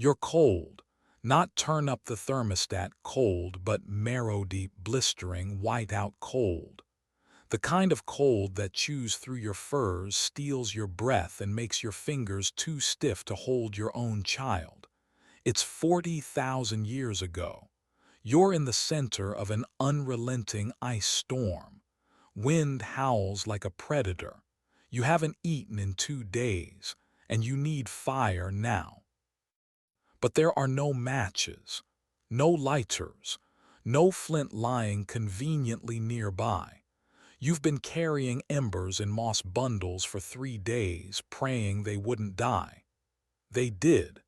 You're cold. Not turn up the thermostat cold, but marrow-deep, blistering, white-out cold. The kind of cold that chews through your furs, steals your breath, and makes your fingers too stiff to hold your own child. It's 40,000 years ago. You're in the center of an unrelenting ice storm. Wind howls like a predator. You haven't eaten in 2 days, and you need fire now. But there are no matches, no lighters, no flint lying conveniently nearby. You've been carrying embers in moss bundles for 3 days, praying they wouldn't die. They did.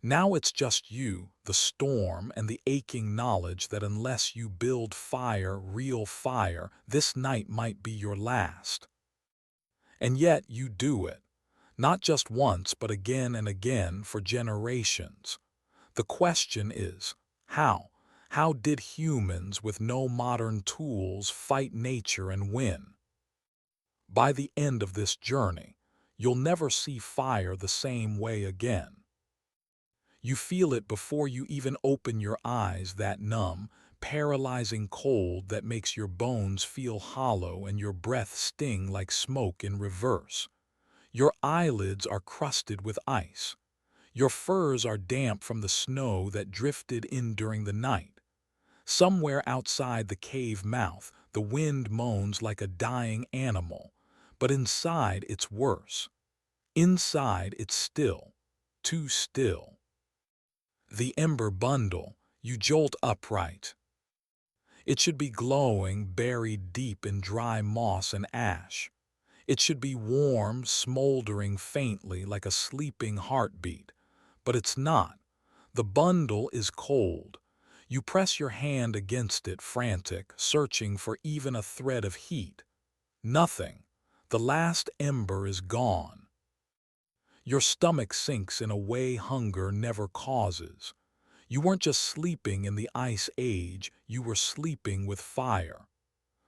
Now it's just you, the storm, and the aching knowledge that unless you build fire, real fire, this night might be your last. And yet you do it. Not just once, but again and again for generations. The question is, how? How did humans with no modern tools fight nature and win? By the end of this journey, you'll never see fire the same way again. You feel it before you even open your eyes, that numb, paralyzing cold that makes your bones feel hollow and your breath sting like smoke in reverse. Your eyelids are crusted with ice. Your furs are damp from the snow that drifted in during the night. Somewhere outside the cave mouth, the wind moans like a dying animal, but inside it's worse. Inside it's still, too still. The ember bundle, you jolt upright. It should be glowing, buried deep in dry moss and ash. It should be warm, smoldering faintly like a sleeping heartbeat. But it's not. The bundle is cold. You press your hand against it, frantic, searching for even a thread of heat. Nothing. The last ember is gone. Your stomach sinks in a way hunger never causes. You weren't just sleeping in the ice age, you were sleeping with fire.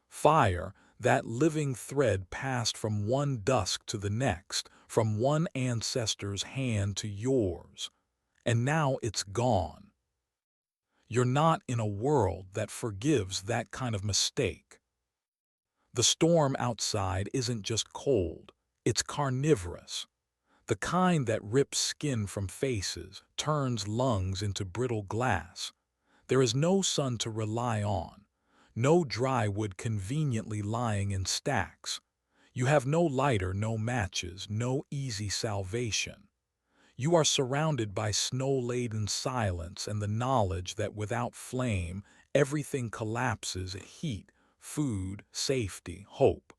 Fire, that living thread passed from one dusk to the next, from one ancestor's hand to yours. And now it's gone. You're not in a world that forgives that kind of mistake. The storm outside isn't just cold, it's carnivorous. The kind that rips skin from faces, turns lungs into brittle glass. There is no sun to rely on, no dry wood conveniently lying in stacks. You have no lighter, no matches, no easy salvation. You are surrounded by snow-laden silence and the knowledge that without flame, everything collapses: heat, food, safety, hope.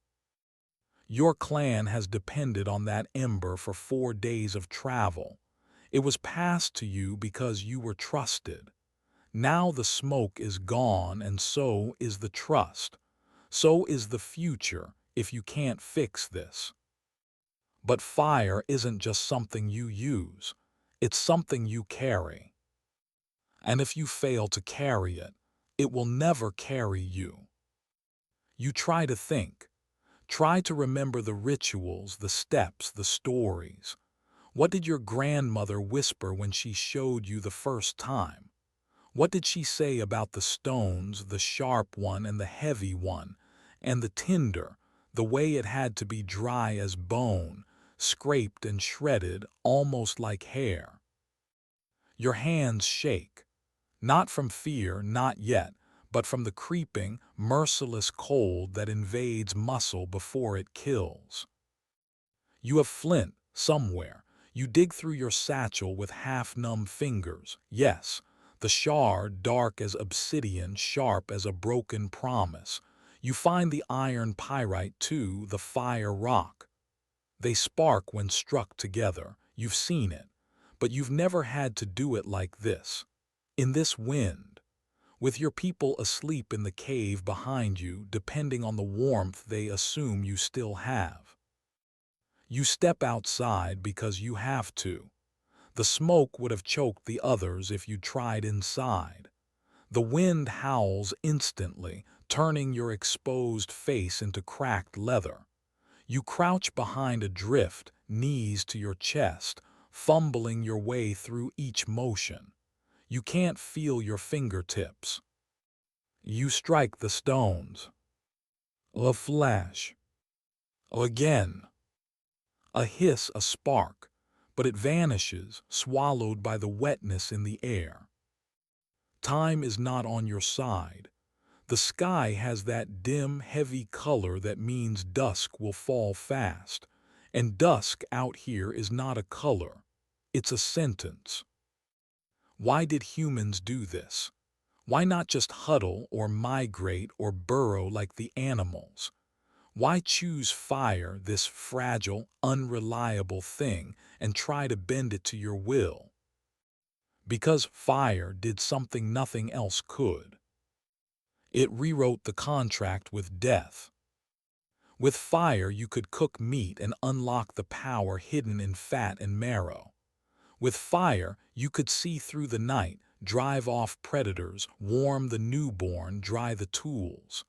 Your clan has depended on that ember for 4 days of travel. It was passed to you because you were trusted. Now the smoke is gone, and so is the trust. So is the future, if you can't fix this. But fire isn't just something you use. It's something you carry. And if you fail to carry it, it will never carry you. You try to think. Try to remember the rituals, the steps, the stories. What did your grandmother whisper when she showed you the first time? What did she say about the stones, the sharp one and the heavy one, and the tinder, the way it had to be dry as bone, scraped and shredded almost like hair? Your hands shake, not from fear, not yet, but from the creeping, merciless cold that invades muscle before it kills. You have flint somewhere. You dig through your satchel with half-numb fingers. Yes, the shard, dark as obsidian, sharp as a broken promise. You find the iron pyrite too, the fire rock. They spark when struck together. You've seen it, but you've never had to do it like this. In this wind, with your people asleep in the cave behind you, depending on the warmth they assume you still have. You step outside because you have to. The smoke would have choked the others if you tried inside. The wind howls instantly, turning your exposed face into cracked leather. You crouch behind a drift, knees to your chest, fumbling your way through each motion. You can't feel your fingertips. You strike the stones. A flash. Again. A hiss, a spark, but it vanishes, swallowed by the wetness in the air. Time is not on your side. The sky has that dim, heavy color that means dusk will fall fast. And dusk out here is not a color. It's a sentence. Why did humans do this? Why not just huddle or migrate or burrow like the animals? Why choose fire, this fragile, unreliable thing, and try to bend it to your will? Because fire did something nothing else could. It rewrote the contract with death. With fire, you could cook meat and unlock the power hidden in fat and marrow. With fire, you could see through the night, drive off predators, warm the newborn, dry the tools.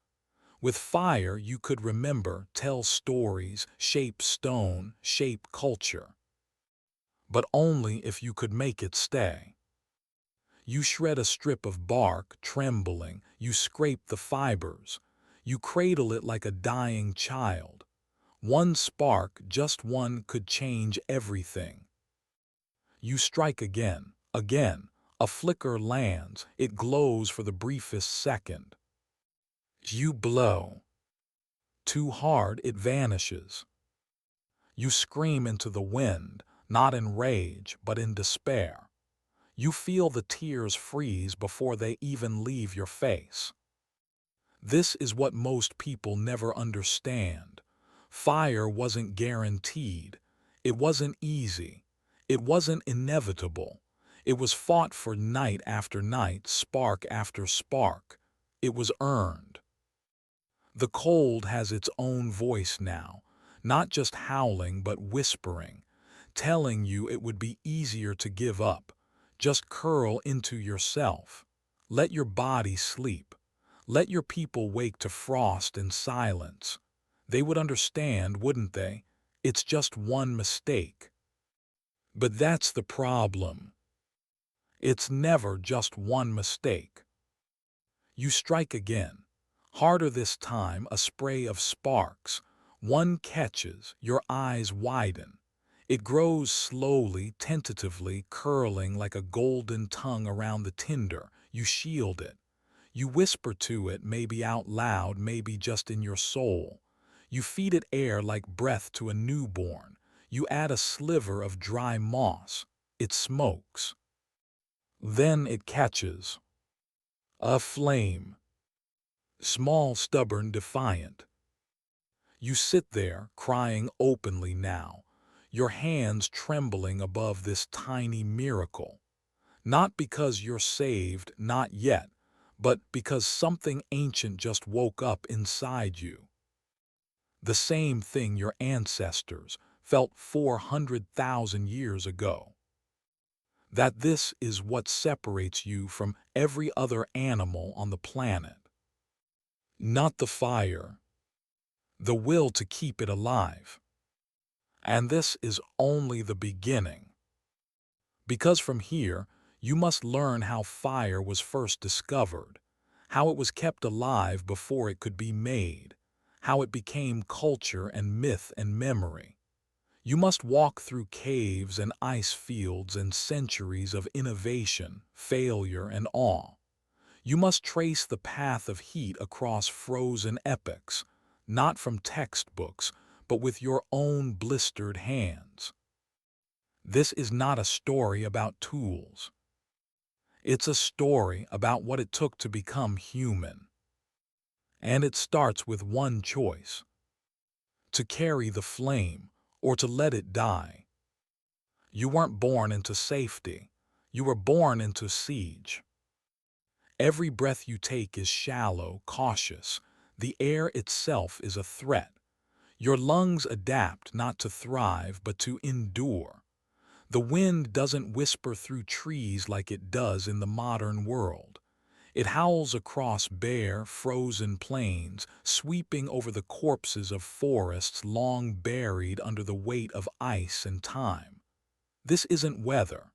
With fire, you could remember, tell stories, shape stone, shape culture. But only if you could make it stay. You shred a strip of bark, trembling, you scrape the fibers. You cradle it like a dying child. One spark, just one, could change everything. You strike again, again. A flicker lands, it glows for the briefest second. You blow. Too hard, it vanishes. You scream into the wind, not in rage, but in despair. You feel the tears freeze before they even leave your face. This is what most people never understand. Fire wasn't guaranteed. It wasn't easy. It wasn't inevitable. It was fought for night after night, spark after spark. It was earned. The cold has its own voice now, not just howling but whispering, telling you it would be easier to give up. Just curl into yourself. Let your body sleep. Let your people wake to frost and silence. They would understand, wouldn't they? It's just one mistake. But that's the problem. It's never just one mistake. You strike again. Harder this time, a spray of sparks. One catches, your eyes widen. It grows slowly, tentatively, curling like a golden tongue around the tinder. You shield it. You whisper to it, maybe out loud, maybe just in your soul. You feed it air like breath to a newborn. You add a sliver of dry moss. It smokes. Then it catches. A flame. Small, stubborn, defiant. You sit there, crying openly now, your hands trembling above this tiny miracle. Not because you're saved, not yet, but because something ancient just woke up inside you. The same thing your ancestors felt 400,000 years ago. That this is what separates you from every other animal on the planet. Not the fire, the will to keep it alive. And this is only the beginning. Because from here, you must learn how fire was first discovered, how it was kept alive before it could be made, how it became culture and myth and memory. You must walk through caves and ice fields and centuries of innovation, failure, and awe. You must trace the path of heat across frozen epochs, not from textbooks, but with your own blistered hands. This is not a story about tools. It's a story about what it took to become human. And it starts with one choice: to carry the flame or to let it die. You weren't born into safety. You were born into siege. Every breath you take is shallow, cautious. The air itself is a threat. Your lungs adapt not to thrive, but to endure. The wind doesn't whisper through trees like it does in the modern world. It howls across bare, frozen plains, sweeping over the corpses of forests long buried under the weight of ice and time. This isn't weather,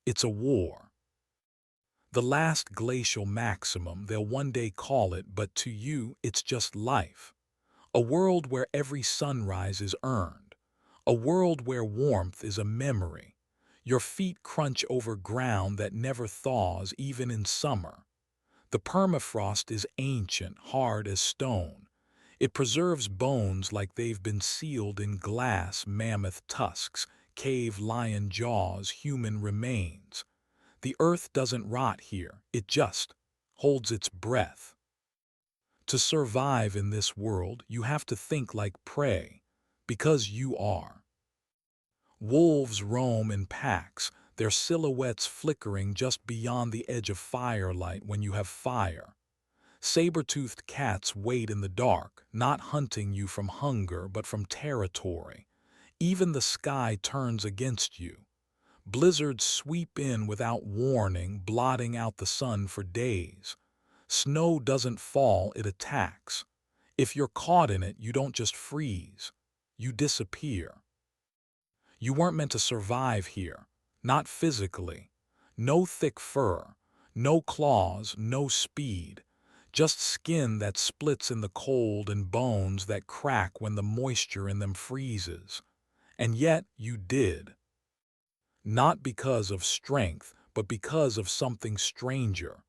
it's a war. The last glacial maximum, they'll one day call it, but to you, it's just life. A world where every sunrise is earned. A world where warmth is a memory. Your feet crunch over ground that never thaws even in summer. The permafrost is ancient, hard as stone. It preserves bones like they've been sealed in glass, mammoth tusks, cave lion jaws, human remains. The earth doesn't rot here, it just holds its breath. To survive in this world, you have to think like prey, because you are. Wolves roam in packs, their silhouettes flickering just beyond the edge of firelight when you have fire. Saber-toothed cats wait in the dark, not hunting you from hunger but from territory. Even the sky turns against you. Blizzards sweep in without warning, blotting out the sun for days. Snow doesn't fall, it attacks. If you're caught in it, you don't just freeze. You disappear. You weren't meant to survive here. Not physically. No thick fur. No claws, no speed. Just skin that splits in the cold and bones that crack when the moisture in them freezes. And yet you did. Not because of strength, but because of something stranger.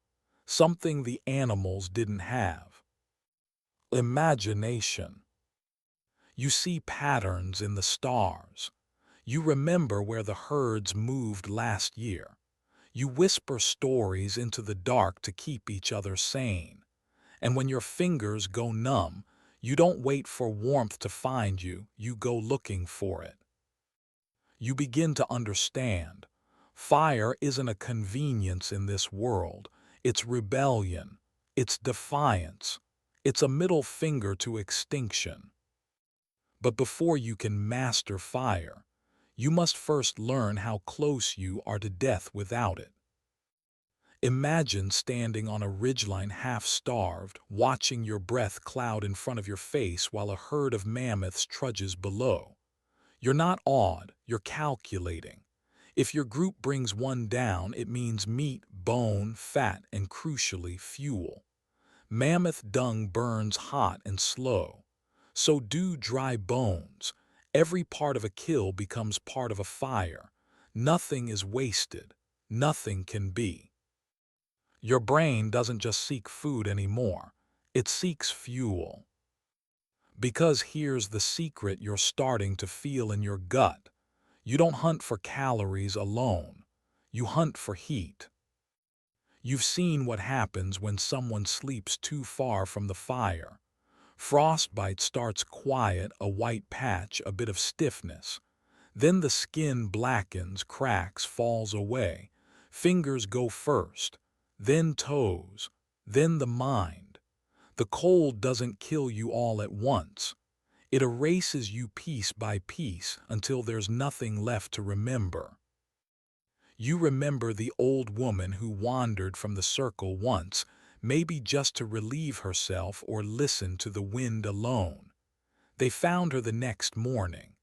Something the animals didn't have. Imagination. You see patterns in the stars. You remember where the herds moved last year. You whisper stories into the dark to keep each other sane. And when your fingers go numb, you don't wait for warmth to find you, you go looking for it. You begin to understand. Fire isn't a convenience in this world. It's rebellion. It's defiance. It's a middle finger to extinction. But before you can master fire, you must first learn how close you are to death without it. Imagine standing on a ridgeline half-starved, watching your breath cloud in front of your face while a herd of mammoths trudges below. You're not awed, you're calculating. If your group brings one down, it means meat, bone, fat, and crucially, fuel. Mammoth dung burns hot and slow. So do dry bones. Every part of a kill becomes part of a fire. Nothing is wasted. Nothing can be. Your brain doesn't just seek food anymore. It seeks fuel. Because here's the secret you're starting to feel in your gut. You don't hunt for calories alone. You hunt for heat. You've seen what happens when someone sleeps too far from the fire. Frostbite starts quiet, a white patch, a bit of stiffness. Then the skin blackens, cracks, falls away. Fingers go first, then toes, then the mind. The cold doesn't kill you all at once. It erases you piece by piece until there's nothing left to remember. You remember the old woman who wandered from the circle once, maybe just to relieve herself or listen to the wind alone. They found her the next morning.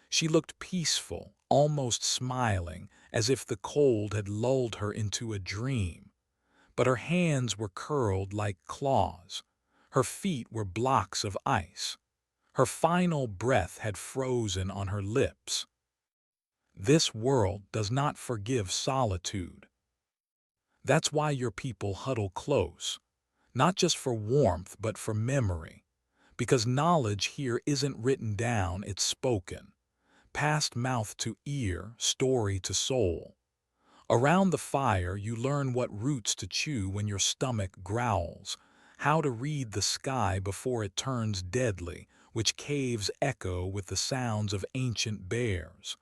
She looked peaceful, almost smiling, as if the cold had lulled her into a dream. But her hands were curled like claws. Her feet were blocks of ice. Her final breath had frozen on her lips. This world does not forgive solitude. That's why your people huddle close, not just for warmth but for memory, because knowledge here isn't written down, it's spoken, passed mouth to ear, story to soul. Around the fire you learn what roots to chew when your stomach growls, how to read the sky before it turns deadly, which caves echo with the sounds of ancient bears.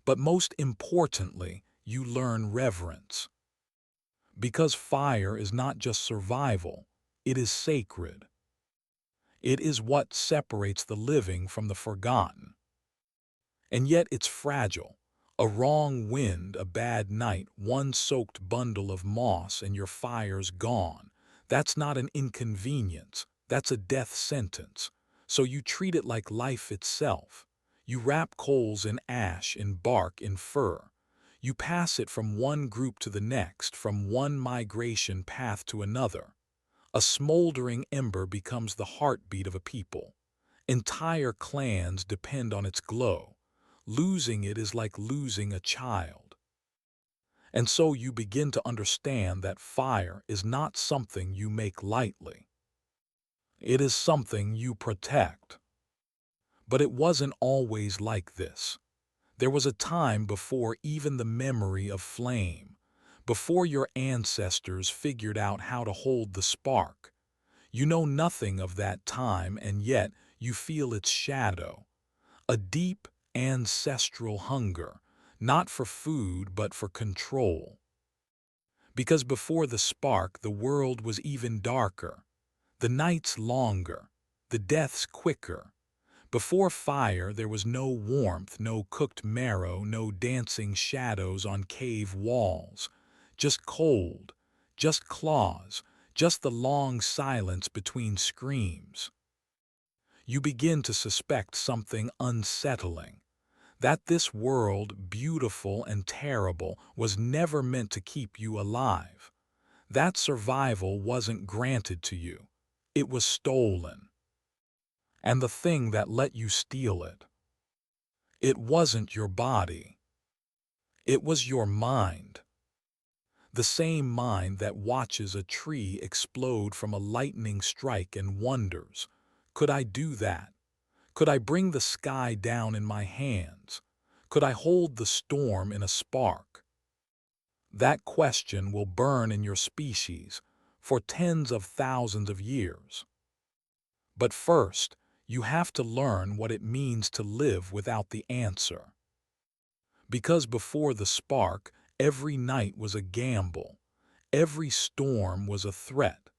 But most importantly, you learn reverence. Because fire is not just survival, it is sacred. It is what separates the living from the forgotten. And yet it's fragile. A wrong wind, a bad night, one soaked bundle of moss and your fire's gone. That's not an inconvenience, that's a death sentence. So you treat it like life itself. You wrap coals in ash, in bark, in fur. You pass it from one group to the next, from one migration path to another. A smoldering ember becomes the heartbeat of a people. Entire clans depend on its glow. Losing it is like losing a child. And so you begin to understand that fire is not something you make lightly. It is something you protect. But it wasn't always like this. There was a time before even the memory of flame, before your ancestors figured out how to hold the spark. You know nothing of that time, and yet you feel its shadow, a deep ancestral hunger, not for food but for control. Because before the spark, the world was even darker, the nights longer, the deaths quicker. Before fire, there was no warmth, no cooked marrow, no dancing shadows on cave walls. Just cold, just claws, just the long silence between screams. You begin to suspect something unsettling, that this world, beautiful and terrible, was never meant to keep you alive. That survival wasn't granted to you. It was stolen. And the thing that let you steal it, it wasn't your body. It was your mind. The same mind that watches a tree explode from a lightning strike and wonders, could I do that? Could I bring the sky down in my hands? Could I hold the storm in a spark? That question will burn in your species for tens of thousands of years. But first, you have to learn what it means to live without the answer. Because before the spark, every night was a gamble, every storm was a threat,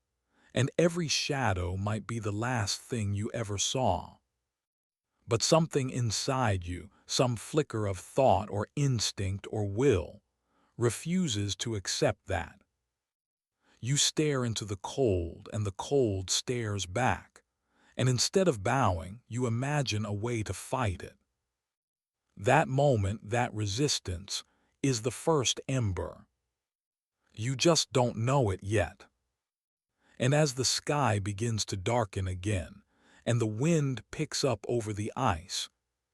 and every shadow might be the last thing you ever saw. But something inside you, some flicker of thought or instinct or will, refuses to accept that. You stare into the cold, and the cold stares back, and instead of bowing, you imagine a way to fight it. That moment, that resistance, is the first ember. You just don't know it yet. And as the sky begins to darken again, and the wind picks up over the ice,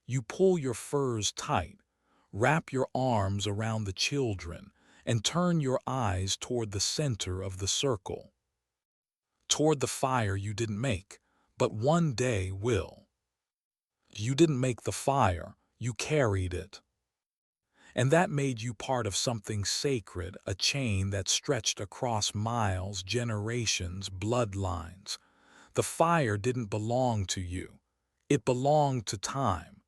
you pull your furs tight, wrap your arms around the children, and turn your eyes toward the center of the circle. Toward the fire you didn't make, but one day will. You didn't make the fire, you carried it. And that made you part of something sacred, a chain that stretched across miles, generations, bloodlines. The fire didn't belong to you. It belonged to time,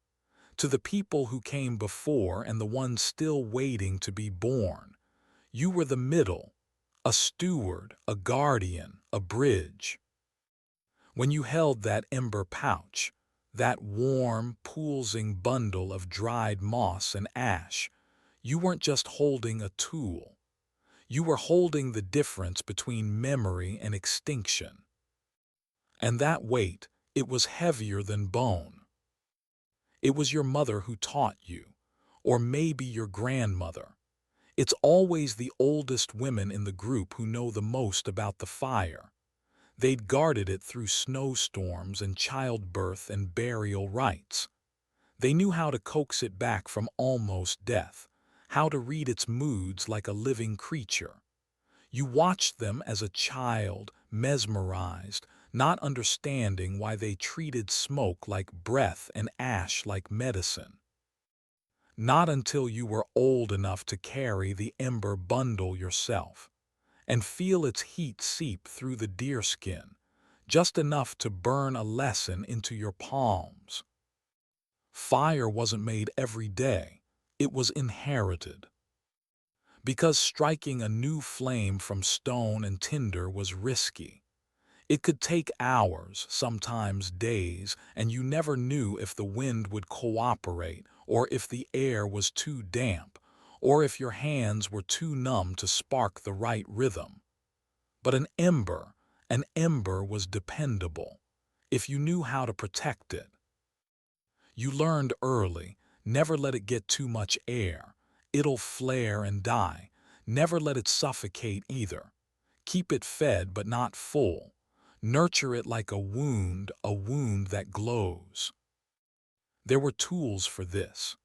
to the people who came before and the ones still waiting to be born. You were the middle, a steward, a guardian, a bridge. When you held that ember pouch, that warm, pulsing bundle of dried moss and ash, you weren't just holding a tool. You were holding the difference between memory and extinction. And that weight, it was heavier than bone. It was your mother who taught you, or maybe your grandmother. It's always the oldest women in the group who know the most about the fire. They'd guarded it through snowstorms and childbirth and burial rites. They knew how to coax it back from almost death, how to read its moods like a living creature. You watched them as a child, mesmerized, not understanding why they treated smoke like breath and ash like medicine. Not until you were old enough to carry the ember bundle yourself and feel its heat seep through the deerskin, just enough to burn a lesson into your palms. Fire wasn't made every day, it was inherited. Because striking a new flame from stone and tinder was risky. It could take hours, sometimes days, and you never knew if the wind would cooperate, or if the air was too damp, or if your hands were too numb to spark the right rhythm. But an ember was dependable, if you knew how to protect it. You learned early, never let it get too much air. It'll flare and die. Never let it suffocate either. Keep it fed but not full. Nurture it like a wound that glows. There were tools for this.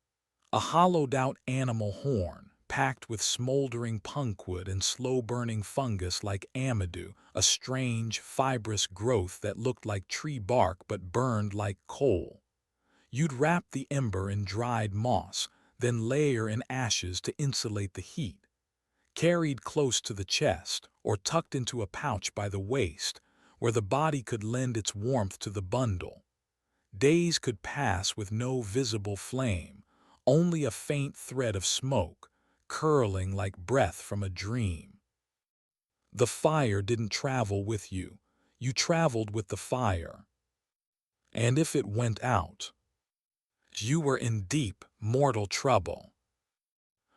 A hollowed-out animal horn, packed with smoldering punkwood and slow-burning fungus like amadou, a strange, fibrous growth that looked like tree bark but burned like coal. You'd wrap the ember in dried moss, then layer in ashes to insulate the heat. Carried close to the chest, or tucked into a pouch by the waist, where the body could lend its warmth to the bundle. Days could pass with no visible flame, only a faint thread of smoke, curling like breath from a dream. The fire didn't travel with you. You traveled with the fire. And if it went out, you were in deep, mortal trouble.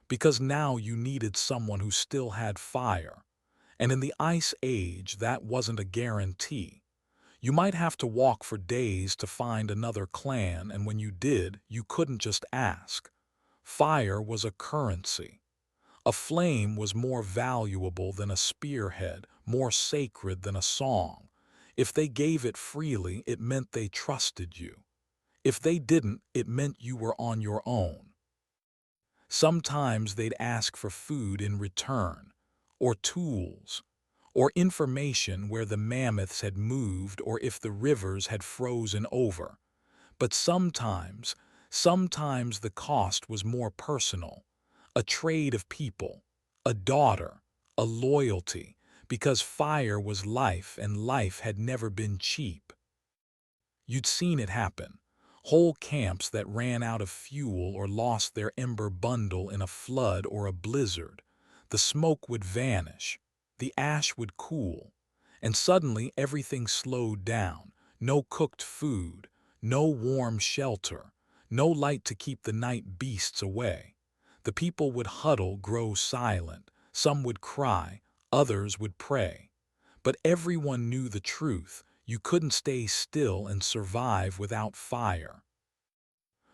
Because now you needed someone who still had fire. And in the Ice Age, that wasn't a guarantee. You might have to walk for days to find another clan, and when you did, you couldn't just ask. Fire was a currency. A flame was more valuable than a spearhead, more sacred than a song. If they gave it freely, it meant they trusted you. If they didn't, it meant you were on your own. Sometimes they'd ask for food in return, or tools, or information where the mammoths had moved or if the rivers had frozen over. But sometimes the cost was more personal. A trade of people, a daughter, a loyalty, because fire was life and life had never been cheap. You'd seen it happen. Whole camps that ran out of fuel or lost their ember bundle in a flood or a blizzard. The smoke would vanish, the ash would cool, and suddenly everything slowed down. No cooked food, no warm shelter, no light to keep the night beasts away. The people would huddle, grow silent. Some would cry, others would pray. But everyone knew the truth. You couldn't stay still and survive without fire.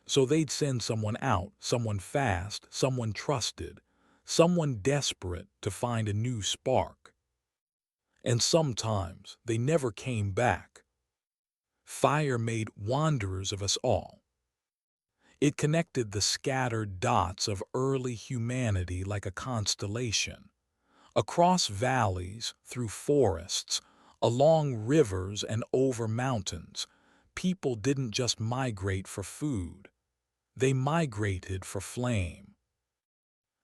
So they'd send someone out, someone fast, someone trusted, someone desperate to find a new spark. And sometimes they never came back. Fire made wanderers of us all. It connected the scattered dots of early humanity like a constellation. Across valleys, through forests, along rivers and over mountains, people didn't just migrate for food. They migrated for flame.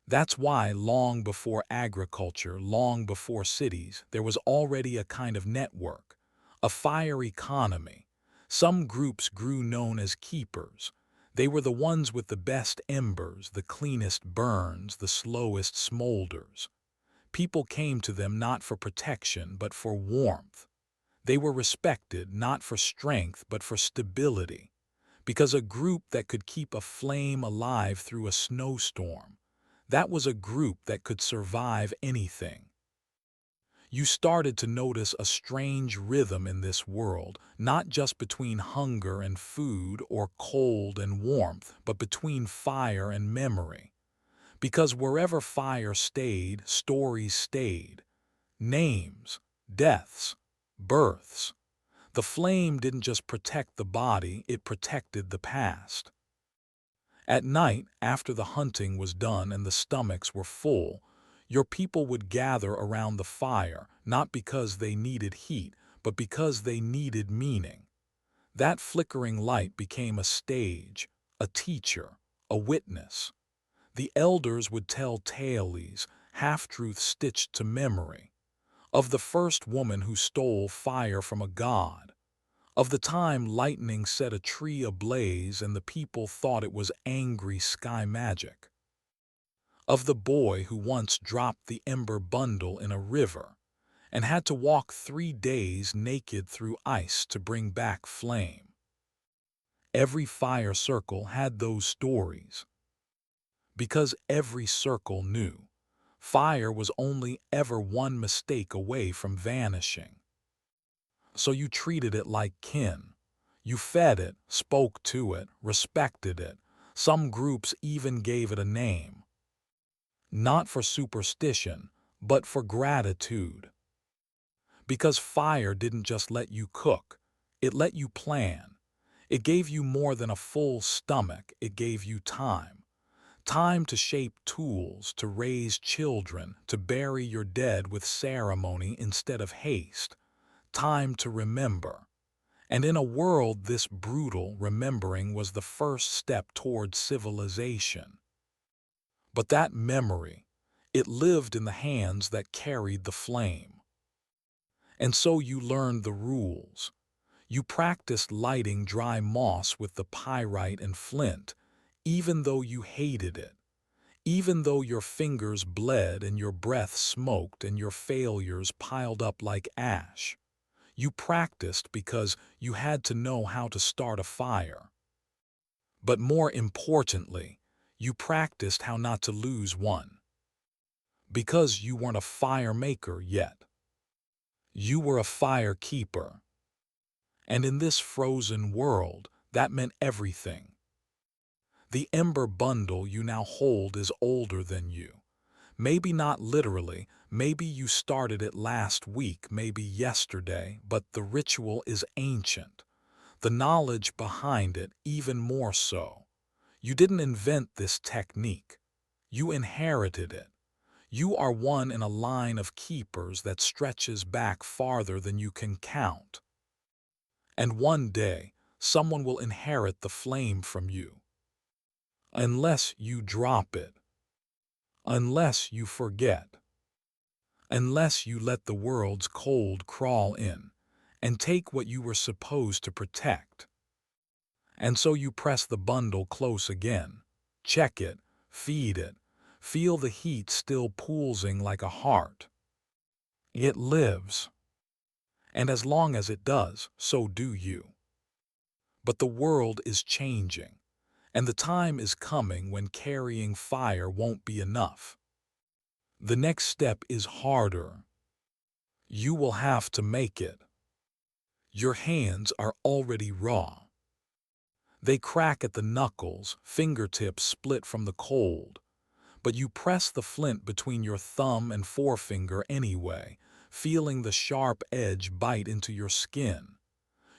That's why long before agriculture, long before cities, there was already a kind of network, a fire economy. Some groups grew known as keepers. They were the ones with the best embers, the cleanest burns, the slowest smolders. People came to them not for protection, but for warmth. They were respected not for strength, but for stability. Because a group that could keep a flame alive through a snowstorm, that was a group that could survive anything. You started to notice a strange rhythm in this world, not just between hunger and food or cold and warmth, but between fire and memory. Because wherever fire stayed, stories stayed. Names, deaths, births. The flame didn't just protect the body, it protected the past. At night, after the hunting was done and the stomachs were full, your people would gather around the fire, not because they needed heat, but because they needed meaning. That flickering light became a stage, a teacher, a witness. The elders would tell tales, half-truths stitched to memory, of the first woman who stole fire from a god, of the time lightning set a tree ablaze and the people thought it was angry sky magic, of the boy who once dropped the ember bundle in a river and had to walk 3 days naked through ice to bring back flame. Every fire circle had those stories. Because every circle knew fire was only ever one mistake away from vanishing. So you treated it like kin. You fed it, spoke to it, respected it. Some groups even gave it a name. not for superstition, but for gratitude. Because fire didn't just let you cook, it let you plan. It gave you more than a full stomach, it gave you time. Time to shape tools, to raise children, to bury your dead with ceremony instead of haste. Time to remember. And in a world this brutal, remembering was the first step toward civilization. But that memory, it lived in the hands that carried the flame. And so you learned the rules. You practiced lighting dry moss with the pyrite and flint, even though you hated it, even though your fingers bled and your breath smoked and your failures piled up like ash. You practiced because you had to know how to start a fire. But more importantly, you practiced how not to lose one. Because you weren't a fire maker yet. You were a fire keeper. And in this frozen world, that meant everything. The ember bundle you now hold is older than you. Maybe not literally, maybe you started it last week, maybe yesterday, but the ritual is ancient. The knowledge behind it even more so. You didn't invent this technique. You inherited it. You are one in a line of keepers that stretches back farther than you can count. And one day, someone will inherit the flame from you. Unless you drop it. Unless you forget. Unless you let the world's cold crawl in and take what you were supposed to protect. And so you press the bundle close again. Check it, feed it, feel the heat still pulsing like a heart. It lives. And as long as it does, so do you. But the world is changing, and the time is coming when carrying fire won't be enough. The next step is harder. You will have to make it. Your hands are already raw. They crack at the knuckles, fingertips split from the cold. But you press the flint between your thumb and forefinger anyway, feeling the sharp edge bite into your skin.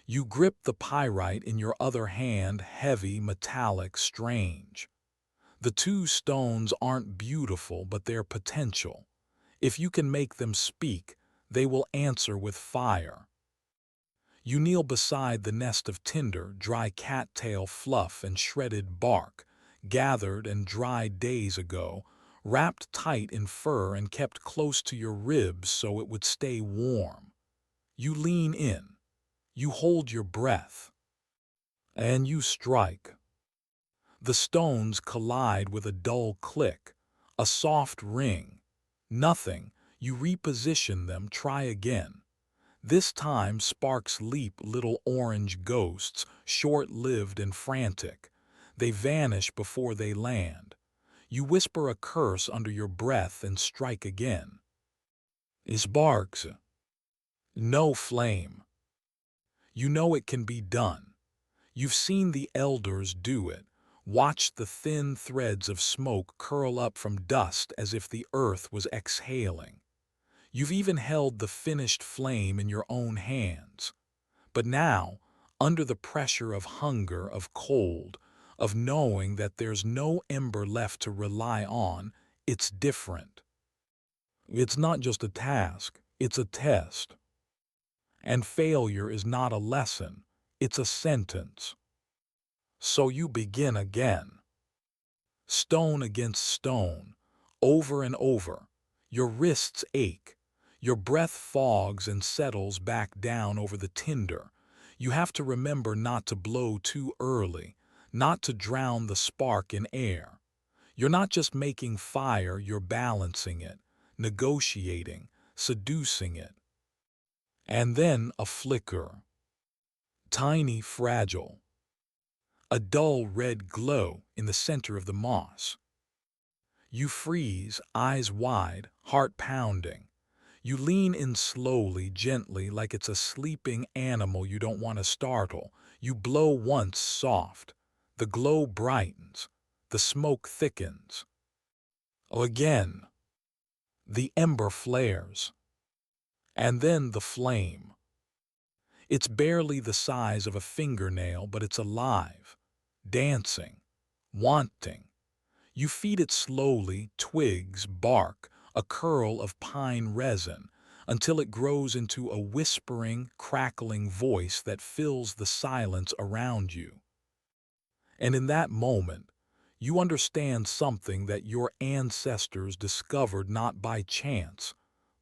You grip the pyrite in your other hand, heavy, metallic, strange. The two stones aren't beautiful, but they're potential. If you can make them speak, they will answer with fire. You kneel beside the nest of tinder, dry cattail fluff and shredded bark, gathered and dried days ago, wrapped tight in fur and kept close to your ribs so it would stay warm. You lean in. You hold your breath. And you strike. The stones collide with a dull click, a soft ring. Nothing. You reposition them, try again. This time sparks leap, little orange ghosts, short-lived and frantic. They vanish before they land. You whisper a curse under your breath and strike again. Sparks. No flame. You know it can be done. You've seen the elders do it, watched the thin threads of smoke curl up from dust as if the earth was exhaling. You've even held the finished flame in your own hands. But now, under the pressure of hunger, of cold, of knowing that there's no ember left to rely on, it's different. It's not just a task, it's a test. And failure is not a lesson, it's a sentence. So you begin again. Stone against stone, over and over. Your wrists ache. Your breath fogs and settles back down over the tinder. You have to remember not to blow too early, not to drown the spark in air. You're not just making fire, you're balancing it, negotiating, seducing it. And then a flicker. Tiny, fragile. A dull red glow in the center of the moss. You freeze, eyes wide, heart pounding. You lean in slowly, gently, like it's a sleeping animal you don't want to startle. You blow once, soft. The glow brightens. The smoke thickens. Again, the ember flares, and then the flame. It's barely the size of a fingernail, but it's alive, dancing, wanting. You feed it slowly, twigs, bark, a curl of pine resin, until it grows into a whispering, crackling voice that fills the silence around you. And in that moment, you understand something that your ancestors discovered not by chance,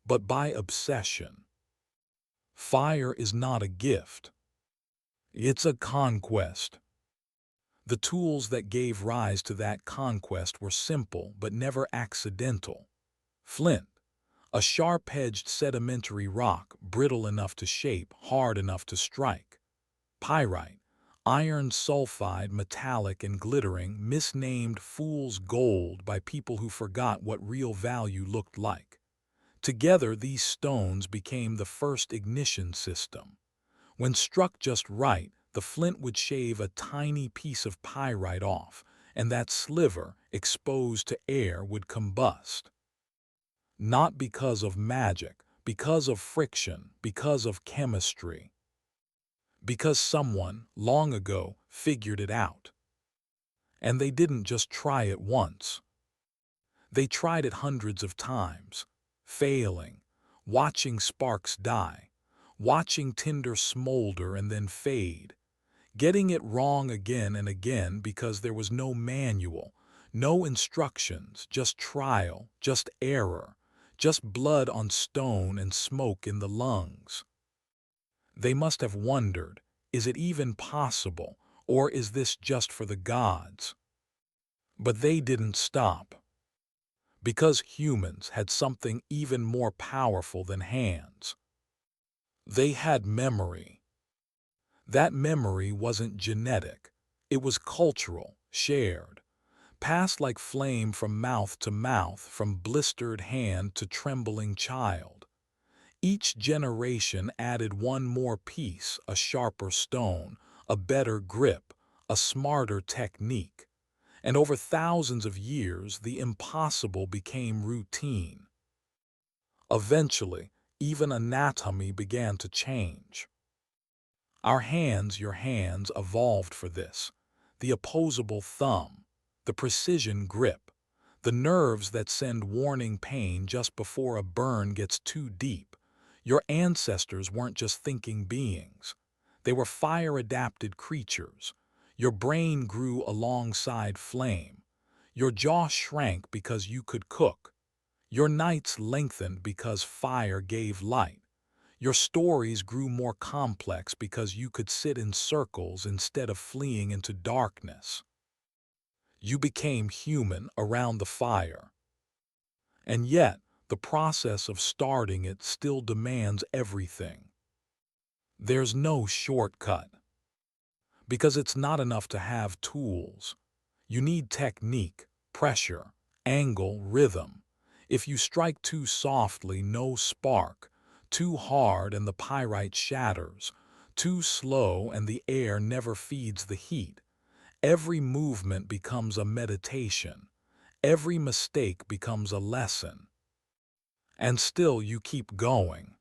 but by obsession. Fire is not a gift. It's a conquest. The tools that gave rise to that conquest were simple but never accidental. Flint, a sharp-edged sedimentary rock, brittle enough to shape, hard enough to strike. Pyrite, iron sulfide, metallic and glittering, misnamed fool's gold by people who forgot what real value looked like. Together, these stones became the first ignition system. When struck just right, the flint would shave a tiny piece of pyrite off, and that sliver, exposed to air, would combust. Not because of magic, because of friction, because of chemistry. Because someone, long ago, figured it out. And they didn't just try it once. They tried it hundreds of times, failing, watching sparks die, watching tinder smolder and then fade, getting it wrong again and again because there was no manual, no instructions, just trial, just error, just blood on stone and smoke in the lungs. They must have wondered, is it even possible, or is this just for the gods? But they didn't stop. Because humans had something even more powerful than hands. They had memory. That memory wasn't genetic. It was cultural, shared, passed like flame from mouth to mouth, from blistered hand to trembling child. Each generation added one more piece, a sharper stone, a better grip, a smarter technique. And over thousands of years, the impossible became routine. Eventually, even anatomy began to change. Our hands, your hands, evolved for this. The opposable thumb, the precision grip, the nerves that send warning pain just before a burn gets too deep. Your ancestors weren't just thinking beings. They were fire-adapted creatures. Your brain grew alongside flame. Your jaw shrank because you could cook. Your nights lengthened because fire gave light. Your stories grew more complex because you could sit in circles instead of fleeing into darkness. You became human around the fire. And yet, the process of starting it still demands everything. There's no shortcut. Because it's not enough to have tools. You need technique, pressure, angle, rhythm. If you strike too softly, no spark. Too hard and the pyrite shatters. Too slow and the air never feeds the heat. Every movement becomes a meditation. Every mistake becomes a lesson. And still you keep going.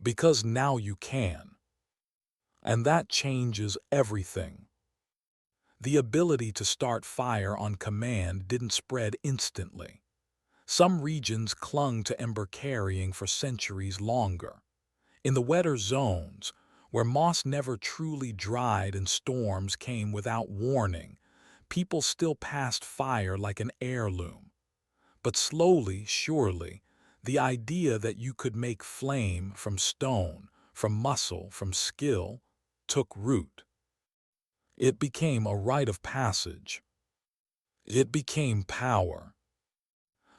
Because now you can. And that changes everything. The ability to start fire on command didn't spread instantly. Some regions clung to ember carrying for centuries longer. In the wetter zones, where moss never truly dried and storms came without warning, people still passed fire like an heirloom. But slowly, surely, the idea that you could make flame from stone, from muscle, from skill, took root. It became a rite of passage. It became power.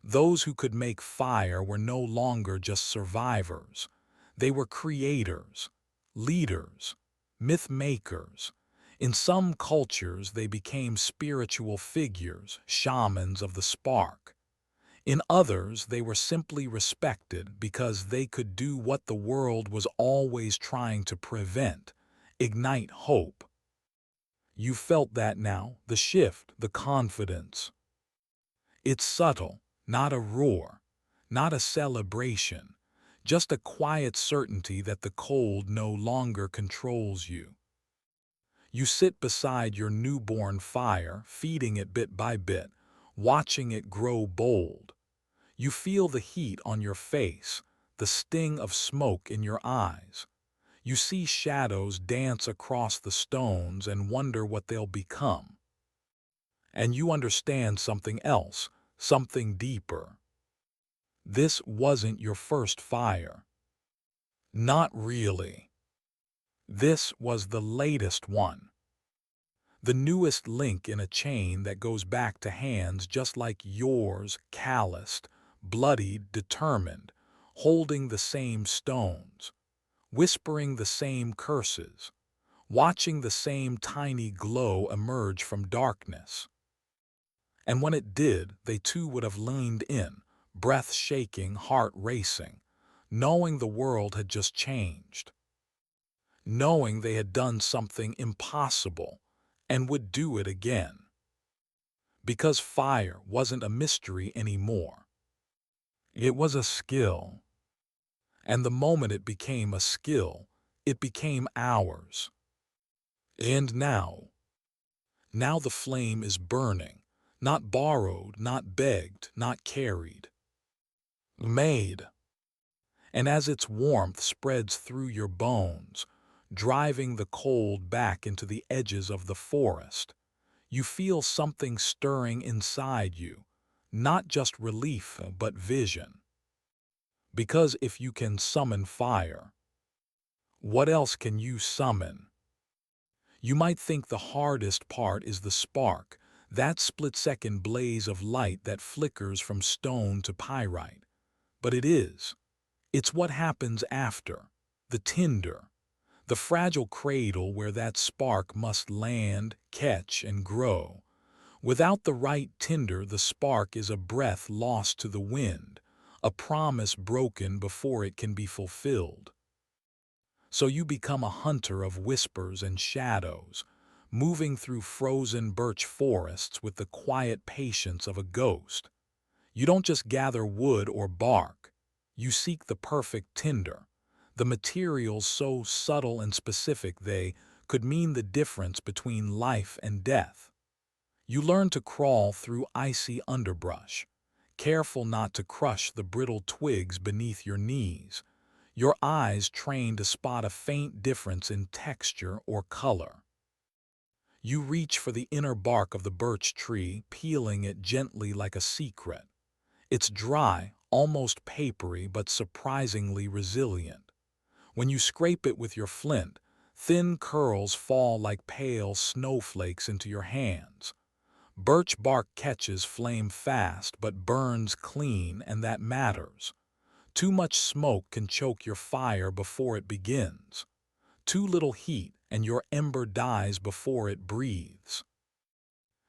Those who could make fire were no longer just survivors. They were creators, leaders, myth makers. In some cultures, they became spiritual figures, shamans of the spark. In others, they were simply respected because they could do what the world was always trying to prevent: ignite hope. You felt that now, the shift, the confidence. It's subtle, not a roar, not a celebration, just a quiet certainty that the cold no longer controls you. You sit beside your newborn fire, feeding it bit by bit, watching it grow bold. You feel the heat on your face, the sting of smoke in your eyes. You see shadows dance across the stones and wonder what they'll become. And you understand something else, something deeper. This wasn't your first fire. Not really. This was the latest one. The newest link in a chain that goes back to hands just like yours, calloused, bloodied, determined, holding the same stones, whispering the same curses, watching the same tiny glow emerge from darkness. And when it did, they too would have leaned in, breath shaking, heart racing, knowing the world had just changed, knowing they had done something impossible and would do it again. Because fire wasn't a mystery anymore. It was a skill. And the moment it became a skill, it became ours. And now the flame is burning, not borrowed, not begged, not carried. Made. And as its warmth spreads through your bones, driving the cold back into the edges of the forest, you feel something stirring inside you, not just relief but vision. Because if you can summon fire, what else can you summon? You might think the hardest part is the spark, that split-second blaze of light that flickers from stone to pyrite. But it is. It's what happens after, the tinder, the fragile cradle where that spark must land, catch, and grow. Without the right tinder, the spark is a breath lost to the wind, a promise broken before it can be fulfilled. So you become a hunter of whispers and shadows, moving through frozen birch forests with the quiet patience of a ghost. You don't just gather wood or bark. You seek the perfect tinder, the materials so subtle and specific they could mean the difference between life and death. You learn to crawl through icy underbrush, careful not to crush the brittle twigs beneath your knees, your eyes trained to spot a faint difference in texture or color. You reach for the inner bark of the birch tree, peeling it gently like a secret. It's dry, almost papery, but surprisingly resilient. When you scrape it with your flint, thin curls fall like pale snowflakes into your hands. Birch bark catches flame fast but burns clean, and that matters. Too much smoke can choke your fire before it begins. Too little heat and your ember dies before it breathes.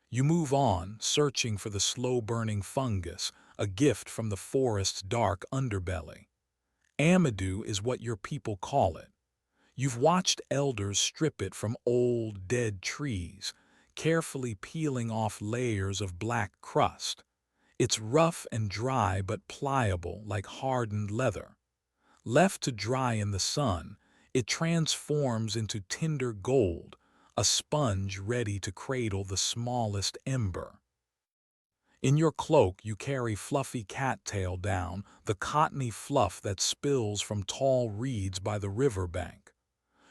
You move on, searching for the slow-burning fungus, a gift from the forest's dark underbelly. Amadou is what your people call it. You've watched elders strip it from old, dead trees, carefully peeling off layers of black crust. It's rough and dry but pliable like hardened leather. Left to dry in the sun, it transforms into tender gold, a sponge ready to cradle the smallest ember. In your cloak you carry fluffy cattail down, the cottony fluff that spills from tall reeds by the riverbank.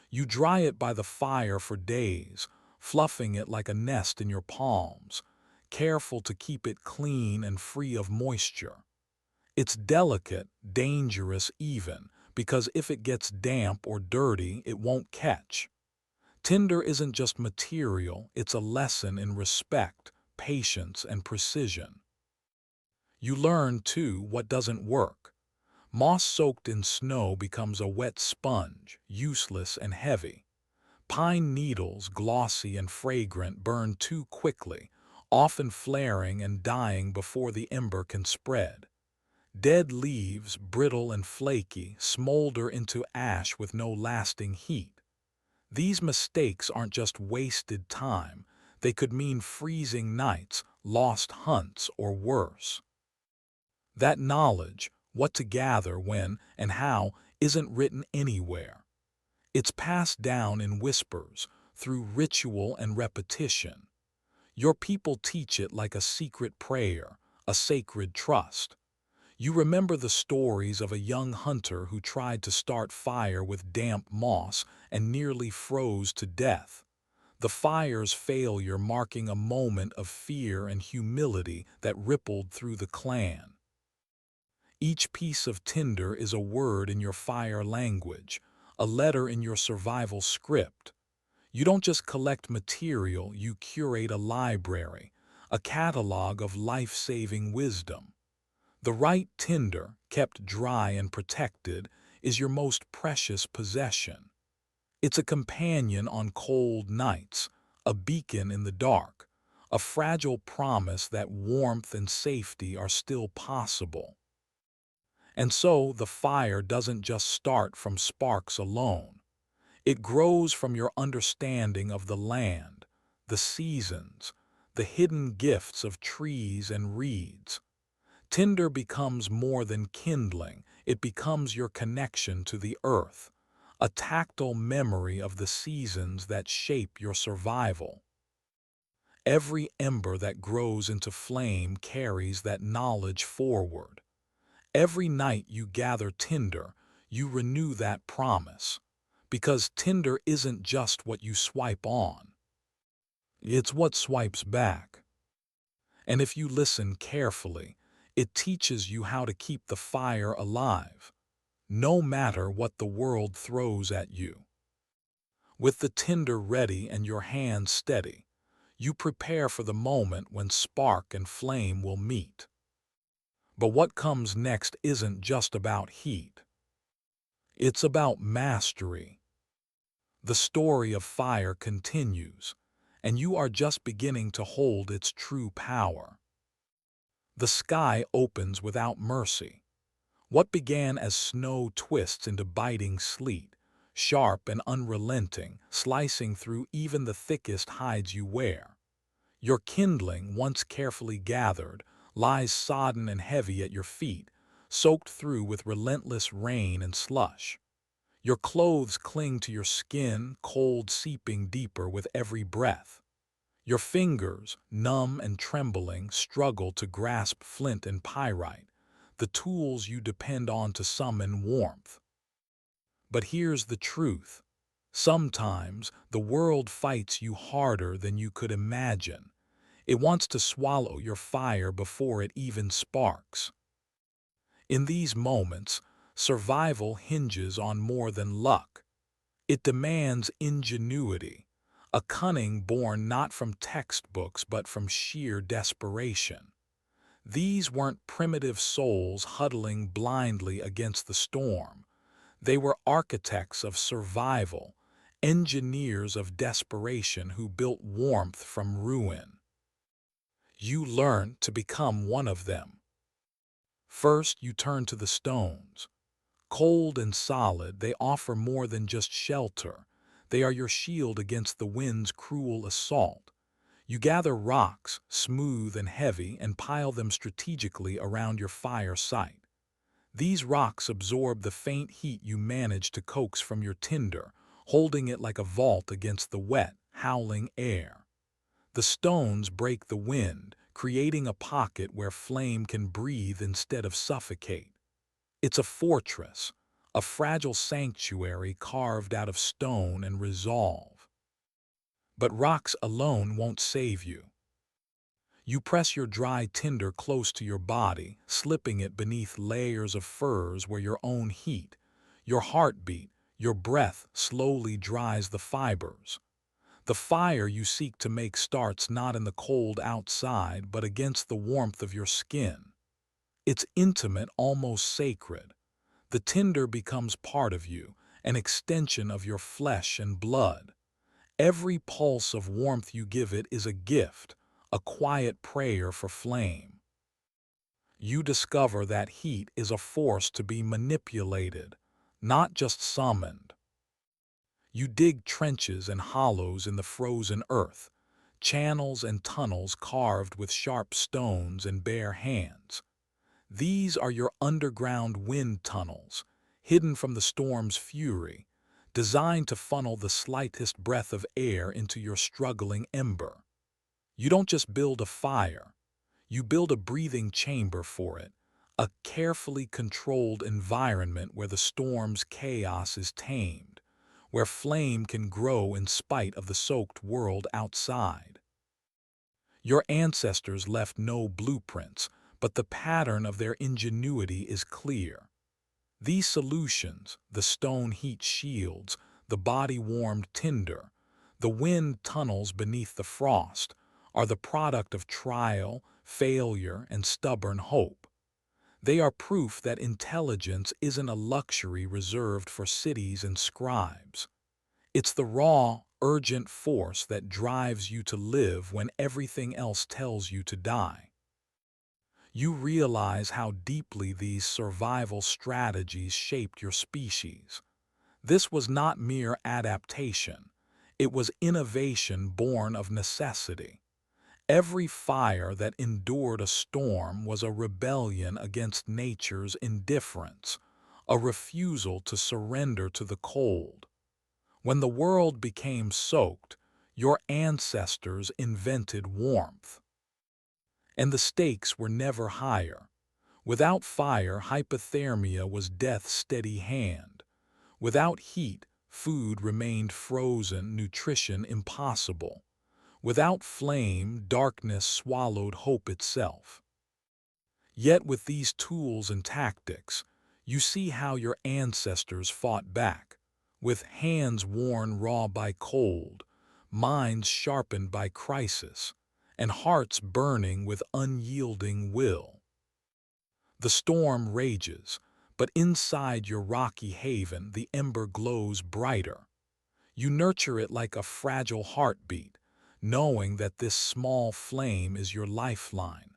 You dry it by the fire for days, fluffing it like a nest in your palms, careful to keep it clean and free of moisture. It's delicate, dangerous even, because if it gets damp or dirty, it won't catch. Tinder isn't just material, it's a lesson in respect, patience, and precision. You learn, too, what doesn't work. Moss soaked in snow becomes a wet sponge, useless and heavy. Pine needles, glossy and fragrant, burn too quickly, often flaring and dying before the ember can spread. Dead leaves, brittle and flaky, smolder into ash with no lasting heat. These mistakes aren't just wasted time, they could mean freezing nights, lost hunts, or worse. That knowledge, what to gather, when, and how, isn't written anywhere. It's passed down in whispers, through ritual and repetition. Your people teach it like a secret prayer, a sacred trust. You remember the stories of a young hunter who tried to start fire with damp moss and nearly froze to death. The fire's failure marking a moment of fear and humility that rippled through the clan. Each piece of tinder is a word in your fire language, a letter in your survival script. You don't just collect material, you curate a library, a catalog of life-saving wisdom. The right tinder, kept dry and protected, is your most precious possession. It's a companion on cold nights, a beacon in the dark, a fragile promise that warmth and safety are still possible. And so the fire doesn't just start from sparks alone. It grows from your understanding of the land, the seasons, the hidden gifts of trees and reeds. Tinder becomes more than kindling, it becomes your connection to the earth, a tactile memory of the seasons that shape your survival. Every ember that grows into flame carries that knowledge forward. Every night you gather tinder, you renew that promise. Because tinder isn't just what you swipe on. It's what swipes back. And if you listen carefully, it teaches you how to keep the fire alive, no matter what the world throws at you. With the tinder ready and your hands steady, you prepare for the moment when spark and flame will meet. But what comes next isn't just about heat. It's about mastery. The story of fire continues, and you are just beginning to hold its true power. The sky opens without mercy. What began as snow twists into biting sleet, sharp and unrelenting, slicing through even the thickest hides you wear. Your kindling, once carefully gathered, lies sodden and heavy at your feet, soaked through with relentless rain and slush. Your clothes cling to your skin, cold seeping deeper with every breath. Your fingers, numb and trembling, struggle to grasp flint and pyrite, the tools you depend on to summon warmth. But here's the truth. Sometimes the world fights you harder than you could imagine. It wants to swallow your fire before it even sparks. In these moments, survival hinges on more than luck. It demands ingenuity, a cunning born not from textbooks but from sheer desperation. These weren't primitive souls huddling blindly against the storm. They were architects of survival, engineers of desperation who built warmth from ruin. You learn to become one of them. First, you turn to the stones. Cold and solid, they offer more than just shelter. They are your shield against the wind's cruel assault. You gather rocks, smooth and heavy, and pile them strategically around your fire site. These rocks absorb the faint heat you manage to coax from your tinder, holding it like a vault against the wet, howling air. The stones break the wind, creating a pocket where flame can breathe instead of suffocate. It's a fortress, a fragile sanctuary carved out of stone and resolve. But rocks alone won't save you. You press your dry tinder close to your body, slipping it beneath layers of furs where your own heat, your heartbeat, your breath slowly dries the fibers. The fire you seek to make starts not in the cold outside but against the warmth of your skin. It's intimate, almost sacred. The tinder becomes part of you, an extension of your flesh and blood. Every pulse of warmth you give it is a gift, a quiet prayer for flame. You discover that heat is a force to be manipulated, not just summoned. You dig trenches and hollows in the frozen earth, channels and tunnels carved with sharp stones and bare hands. These are your underground wind tunnels, hidden from the storm's fury, designed to funnel the slightest breath of air into your struggling ember. You don't just build a fire, you build a breathing chamber for it, a carefully controlled environment where the storm's chaos is tamed, where flame can grow in spite of the soaked world outside. Your ancestors left no blueprints, but the pattern of their ingenuity is clear. These solutions, the stone heat shields, the body-warmed tinder, the wind tunnels beneath the frost, are the product of trial, failure, and stubborn hope. They are proof that intelligence isn't a luxury reserved for cities and scribes. It's the raw, urgent force that drives you to live when everything else tells you to die. You realize how deeply these survival strategies shaped your species. This was not mere adaptation. It was innovation born of necessity. Every fire that endured a storm was a rebellion against nature's indifference, a refusal to surrender to the cold. When the world became soaked, your ancestors invented warmth. And the stakes were never higher. Without fire, hypothermia was death's steady hand. Without heat, food remained frozen, nutrition impossible. Without flame, darkness swallowed hope itself. Yet with these tools and tactics, you see how your ancestors fought back, with hands worn raw by cold, minds sharpened by crisis, and hearts burning with unyielding will. The storm rages, but inside your rocky haven the ember glows brighter. You nurture it like a fragile heartbeat, knowing that this small flame is your lifeline.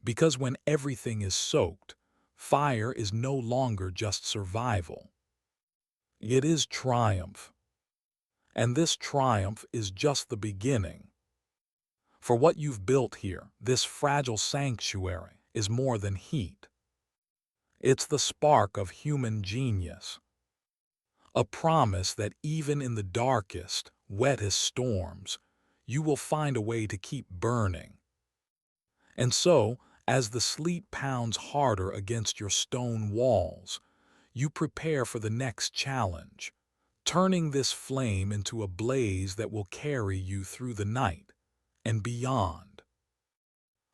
Because when everything is soaked, fire is no longer just survival. It is triumph. And this triumph is just the beginning. For what you've built here, this fragile sanctuary, is more than heat. It's the spark of human genius. A promise that even in the darkest, wettest storms, you will find a way to keep burning. And so, as the sleet pounds harder against your stone walls, you prepare for the next challenge, turning this flame into a blaze that will carry you through the night and beyond.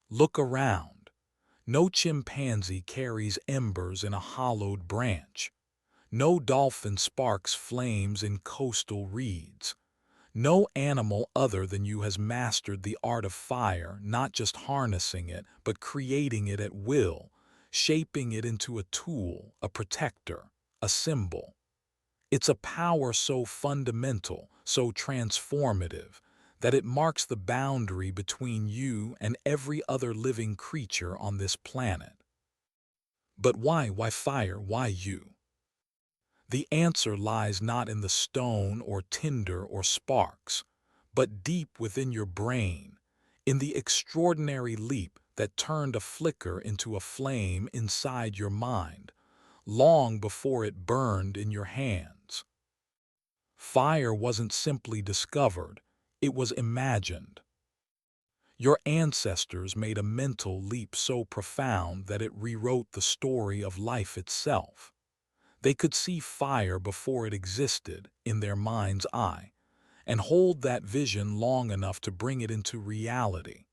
Look around. No chimpanzee carries embers in a hollowed branch. No dolphin sparks flames in coastal reeds. No animal other than you has mastered the art of fire, not just harnessing it, but creating it at will, shaping it into a tool, a protector, a symbol. It's a power so fundamental, so transformative, that it marks the boundary between you and every other living creature on this planet. But why fire? Why you? The answer lies not in the stone or tinder or sparks, but deep within your brain, in the extraordinary leap that turned a flicker into a flame inside your mind, long before it burned in your hands. Fire wasn't simply discovered, it was imagined. Your ancestors made a mental leap so profound that it rewrote the story of life itself. They could see fire before it existed in their mind's eye, and hold that vision long enough to bring it into reality.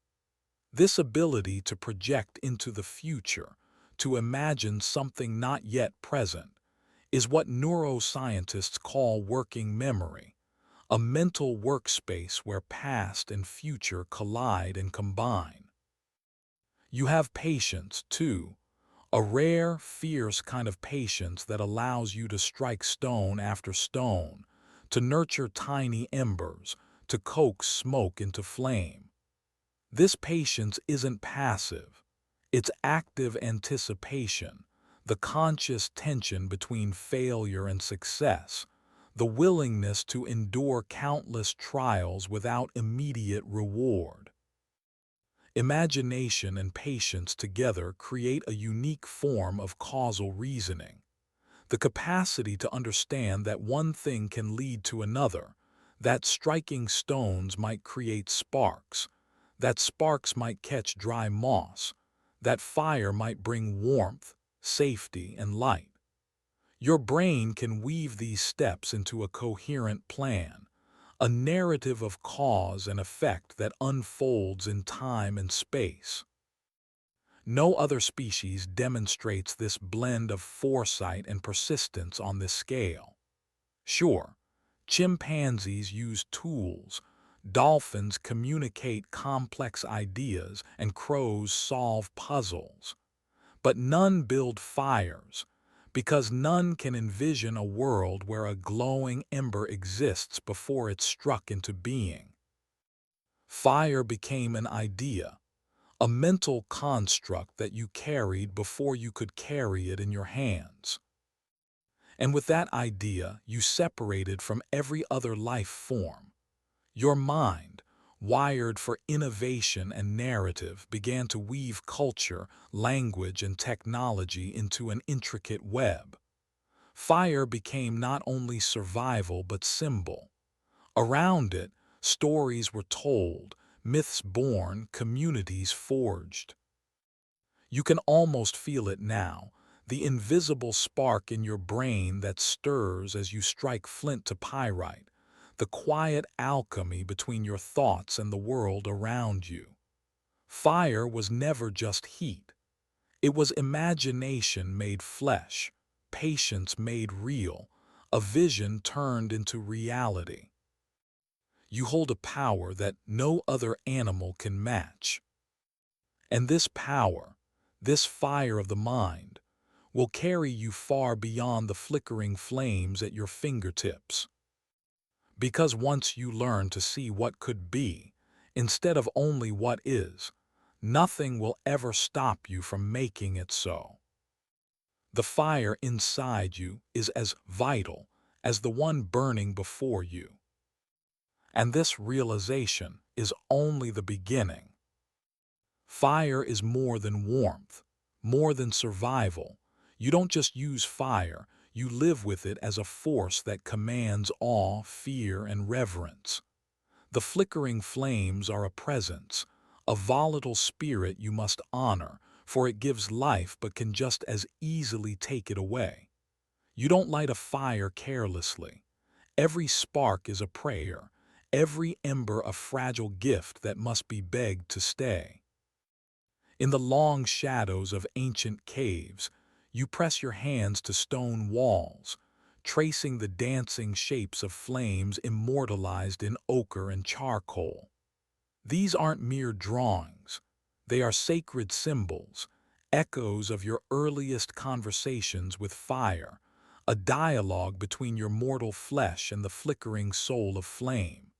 This ability to project into the future, to imagine something not yet present, is what neuroscientists call working memory, a mental workspace where past and future collide and combine. You have patience, too, a rare, fierce kind of patience that allows you to strike stone after stone, to nurture tiny embers, to coax smoke into flame. This patience isn't passive. It's active anticipation, the conscious tension between failure and success, the willingness to endure countless trials without immediate reward. Imagination and patience together create a unique form of causal reasoning, the capacity to understand that one thing can lead to another, that striking stones might create sparks, that sparks might catch dry moss, that fire might bring warmth, safety, and light. Your brain can weave these steps into a coherent plan, a narrative of cause and effect that unfolds in time and space. No other species demonstrates this blend of foresight and persistence on this scale. Sure, chimpanzees use tools, dolphins communicate complex ideas, and crows solve puzzles. But none build fires, because none can envision a world where a glowing ember exists before it struck into being. Fire became an idea, a mental construct that you carried before you could carry it in your hands. And with that idea, you separated from every other life form. Your mind, wired for innovation and narrative, began to weave culture, language, and technology into an intricate web. Fire became not only survival but symbol. Around it, stories were told, myths born, communities forged. You can almost feel it now, the invisible spark in your brain that stirs as you strike flint to pyrite, the quiet alchemy between your thoughts and the world around you. Fire was never just heat. It was imagination made flesh, patience made real, a vision turned into reality. You hold a power that no other animal can match. And this power, this fire of the mind, will carry you far beyond the flickering flames at your fingertips. Because once you learn to see what could be, instead of only what is, nothing will ever stop you from making it so. The fire inside you is as vital as the one burning before you. And this realization is only the beginning. Fire is more than warmth, more than survival. You don't just use fire, you live with it as a force that commands awe, fear, and reverence. The flickering flames are a presence, a volatile spirit you must honor, for it gives life but can just as easily take it away. You don't light a fire carelessly. Every spark is a prayer, every ember a fragile gift that must be begged to stay. In the long shadows of ancient caves, you press your hands to stone walls, tracing the dancing shapes of flames immortalized in ochre and charcoal. These aren't mere drawings. They are sacred symbols, echoes of your earliest conversations with fire, a dialogue between your mortal flesh and the flickering soul of flame.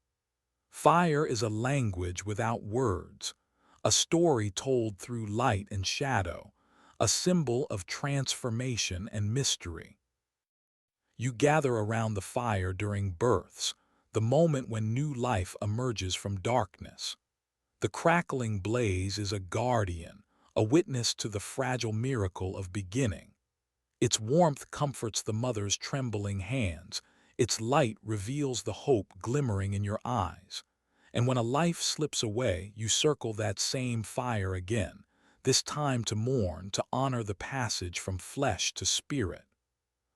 Fire is a language without words, a story told through light and shadow, a symbol of transformation and mystery. You gather around the fire during births, the moment when new life emerges from darkness. The crackling blaze is a guardian, a witness to the fragile miracle of beginning. Its warmth comforts the mother's trembling hands, its light reveals the hope glimmering in your eyes. And when a life slips away, you circle that same fire again, this time to mourn, to honor the passage from flesh to spirit.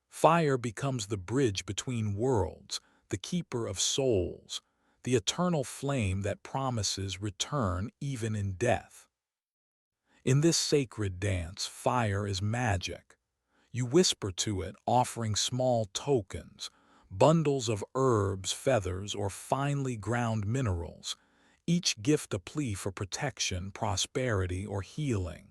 Fire becomes the bridge between worlds, the keeper of souls, the eternal flame that promises return even in death. In this sacred dance, fire is magic. You whisper to it, offering small tokens, bundles of herbs, feathers, or finely ground minerals, each gift a plea for protection, prosperity, or healing.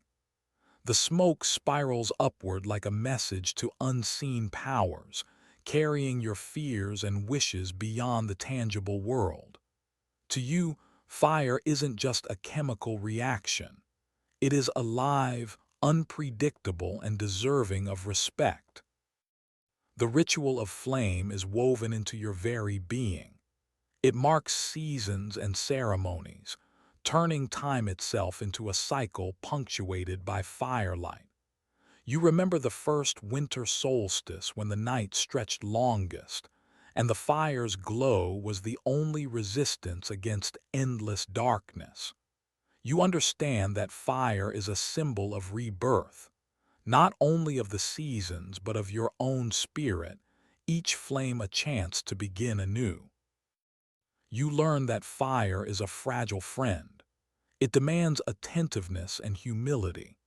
The smoke spirals upward like a message to unseen powers, carrying your fears and wishes beyond the tangible world. To you, fire isn't just a chemical reaction. It is alive, unpredictable, and deserving of respect. The ritual of flame is woven into your very being. It marks seasons and ceremonies, turning time itself into a cycle punctuated by firelight. You remember the first winter solstice when the night stretched longest, and the fire's glow was the only resistance against endless darkness. You understand that fire is a symbol of rebirth, not only of the seasons but of your own spirit, each flame a chance to begin anew. You learn that fire is a fragile friend. It demands attentiveness and humility.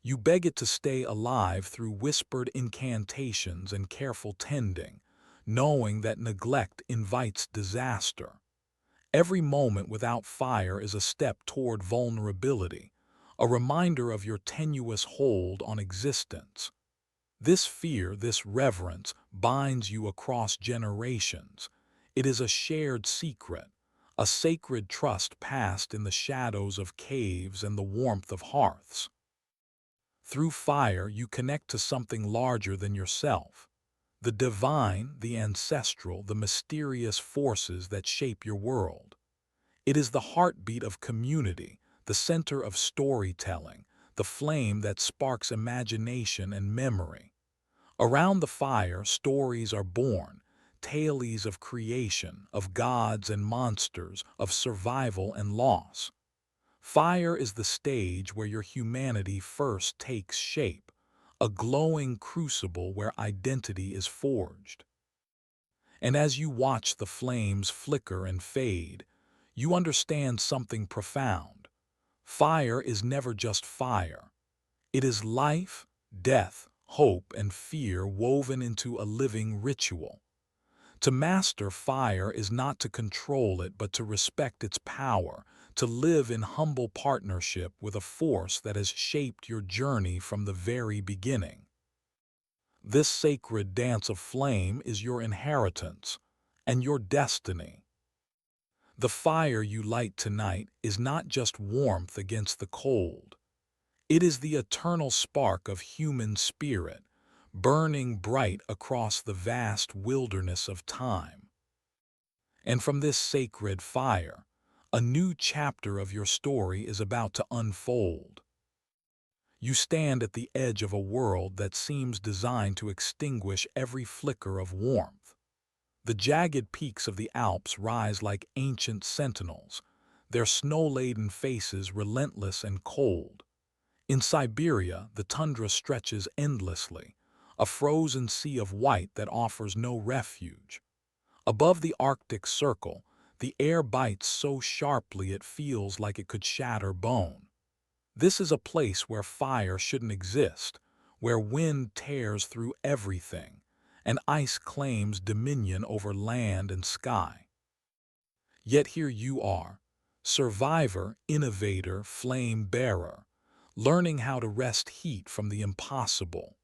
You beg it to stay alive through whispered incantations and careful tending, knowing that neglect invites disaster. Every moment without fire is a step toward vulnerability, a reminder of your tenuous hold on existence. This fear, this reverence, binds you across generations. It is a shared secret, a sacred trust passed in the shadows of caves and the warmth of hearths. Through fire, you connect to something larger than yourself. The divine, the ancestral, the mysterious forces that shape your world. It is the heartbeat of community, the center of storytelling, the flame that sparks imagination and memory. Around the fire, stories are born, tales of creation, of gods and monsters, of survival and loss. Fire is the stage where your humanity first takes shape, a glowing crucible where identity is forged. And as you watch the flames flicker and fade, you understand something profound. Fire is never just fire. It is life, death, hope, and fear woven into a living ritual. To master fire is not to control it, but to respect its power, to live in humble partnership with a force that has shaped your journey from the very beginning. This sacred dance of flame is your inheritance and your destiny. The fire you light tonight is not just warmth against the cold. It is the eternal spark of human spirit, burning bright across the vast wilderness of time. And from this sacred fire, a new chapter of your story is about to unfold. You stand at the edge of a world that seems designed to extinguish every flicker of warmth. The jagged peaks of the Alps rise like ancient sentinels, their snow-laden faces relentless and cold. In Siberia, the tundra stretches endlessly, a frozen sea of white that offers no refuge. Above the Arctic Circle, the air bites so sharply it feels like it could shatter bone. This is a place where fire shouldn't exist, where wind tears through everything, and ice claims dominion over land and sky. Yet here you are, survivor, innovator, flame bearer, learning how to wrest heat from the impossible.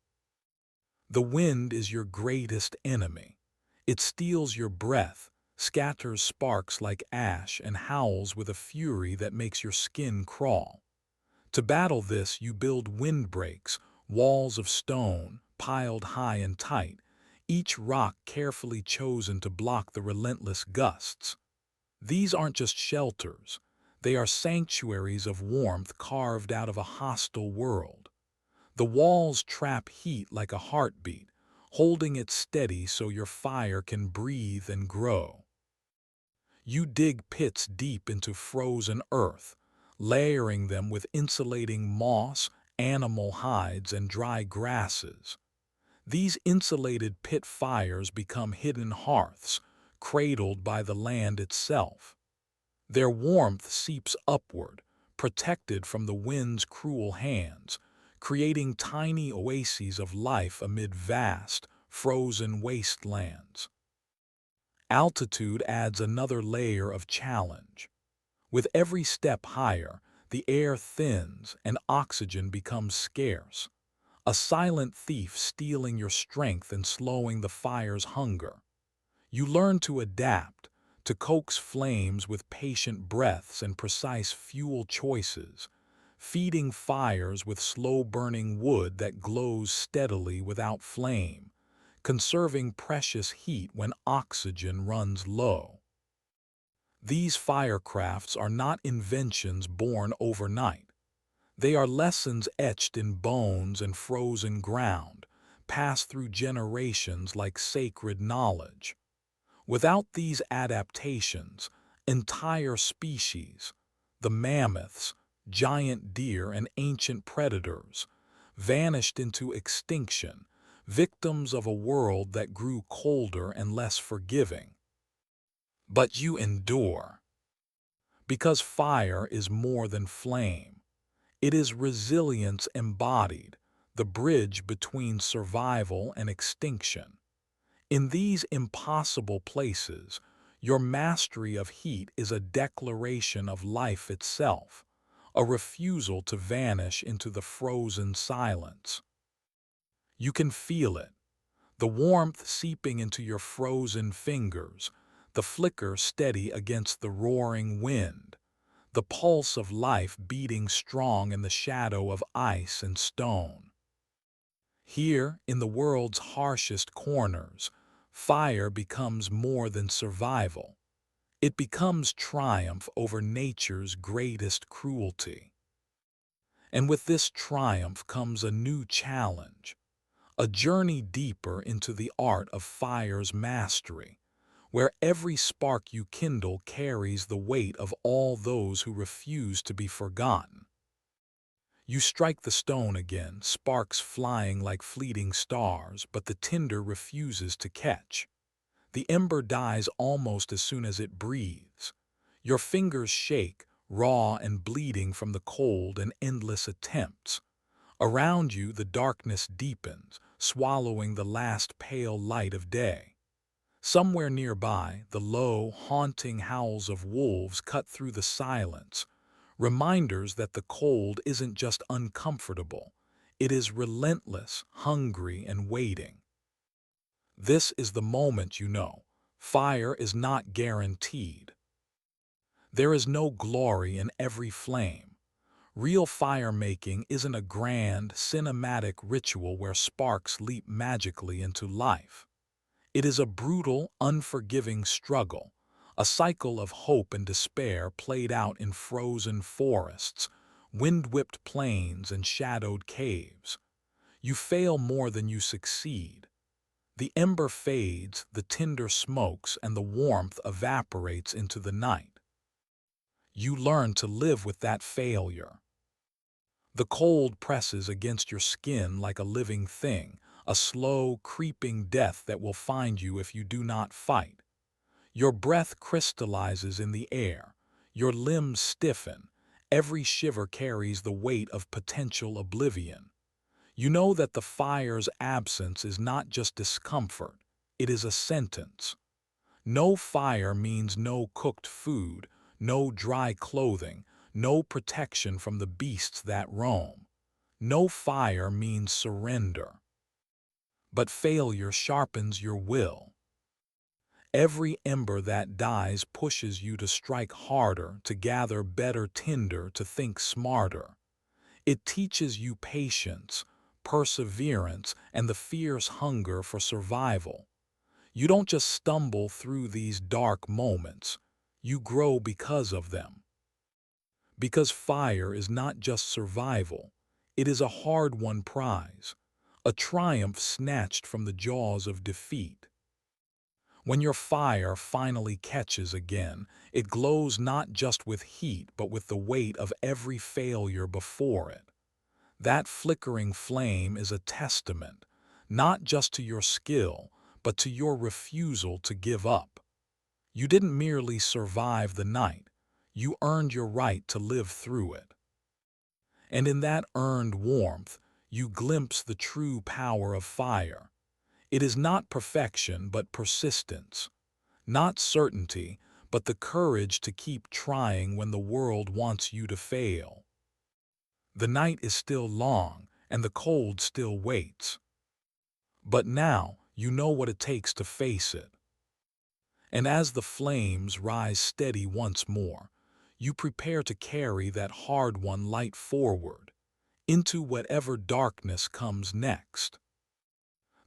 The wind is your greatest enemy. It steals your breath, scatters sparks like ash, and howls with a fury that makes your skin crawl. To battle this, you build windbreaks, walls of stone, piled high and tight, each rock carefully chosen to block the relentless gusts. These aren't just shelters. They are sanctuaries of warmth carved out of a hostile world. The walls trap heat like a heartbeat, holding it steady so your fire can breathe and grow. You dig pits deep into frozen earth, layering them with insulating moss, animal hides, and dry grasses. These insulated pit fires become hidden hearths, cradled by the land itself. Their warmth seeps upward, protected from the wind's cruel hands, creating tiny oases of life amid vast, frozen wastelands. Altitude adds another layer of challenge. With every step higher, the air thins and oxygen becomes scarce, a silent thief stealing your strength and slowing the fire's hunger. You learn to adapt, to coax flames with patient breaths and precise fuel choices, feeding fires with slow-burning wood that glows steadily without flame, conserving precious heat when oxygen runs low. These firecrafts are not inventions born overnight. They are lessons etched in bones and frozen ground, passed through generations like sacred knowledge. Without these adaptations, entire species, the mammoths, giant deer, and ancient predators, vanished into extinction, victims of a world that grew colder and less forgiving. But you endure, because fire is more than flame. It is resilience embodied, the bridge between survival and extinction. In these impossible places, your mastery of heat is a declaration of life itself, a refusal to vanish into the frozen silence. You can feel it, the warmth seeping into your frozen fingers, the flicker steady against the roaring wind, the pulse of life beating strong in the shadow of ice and stone. Here, in the world's harshest corners, fire becomes more than survival. It becomes triumph over nature's greatest cruelty. And with this triumph comes a new challenge, a journey deeper into the art of fire's mastery, where every spark you kindle carries the weight of all those who refuse to be forgotten. You strike the stone again, sparks flying like fleeting stars, but the tinder refuses to catch. The ember dies almost as soon as it breathes. Your fingers shake, raw and bleeding from the cold and endless attempts. Around you, the darkness deepens, swallowing the last pale light of day. Somewhere nearby, the low, haunting howls of wolves cut through the silence, reminders that the cold isn't just uncomfortable, it is relentless, hungry, and waiting. This is the moment you know fire is not guaranteed. There is no glory in every flame. Real fire-making isn't a grand, cinematic ritual where sparks leap magically into life. It is a brutal, unforgiving struggle, a cycle of hope and despair played out in frozen forests, wind-whipped plains, and shadowed caves. You fail more than you succeed. The ember fades, the tinder smokes, and the warmth evaporates into the night. You learn to live with that failure. The cold presses against your skin like a living thing, a slow, creeping death that will find you if you do not fight. Your breath crystallizes in the air, your limbs stiffen, every shiver carries the weight of potential oblivion. You know that the fire's absence is not just discomfort, it is a sentence. No fire means no cooked food, no dry clothing, no protection from the beasts that roam. No fire means surrender. But failure sharpens your will. Every ember that dies pushes you to strike harder, to gather better tinder, to think smarter. It teaches you patience, perseverance, and the fierce hunger for survival. You don't just stumble through these dark moments, you grow because of them. Because fire is not just survival, it is a hard-won prize, a triumph snatched from the jaws of defeat. When your fire finally catches again, it glows not just with heat but with the weight of every failure before it. That flickering flame is a testament, not just to your skill, but to your refusal to give up. You didn't merely survive the night, you earned your right to live through it. And in that earned warmth, you glimpse the true power of fire. It is not perfection but persistence, not certainty but the courage to keep trying when the world wants you to fail. The night is still long, and the cold still waits. But now you know what it takes to face it. And as the flames rise steady once more, you prepare to carry that hard-won light forward, into whatever darkness comes next.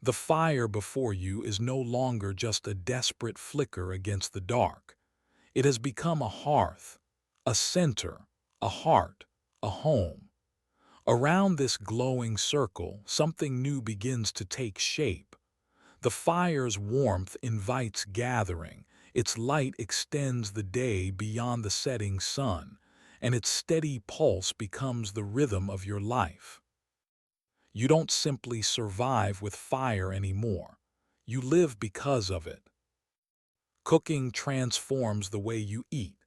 The fire before you is no longer just a desperate flicker against the dark. It has become a hearth, a center, a heart, a home. Around this glowing circle, something new begins to take shape. The fire's warmth invites gathering, its light extends the day beyond the setting sun, and its steady pulse becomes the rhythm of your life. You don't simply survive with fire anymore. You live because of it. Cooking transforms the way you eat,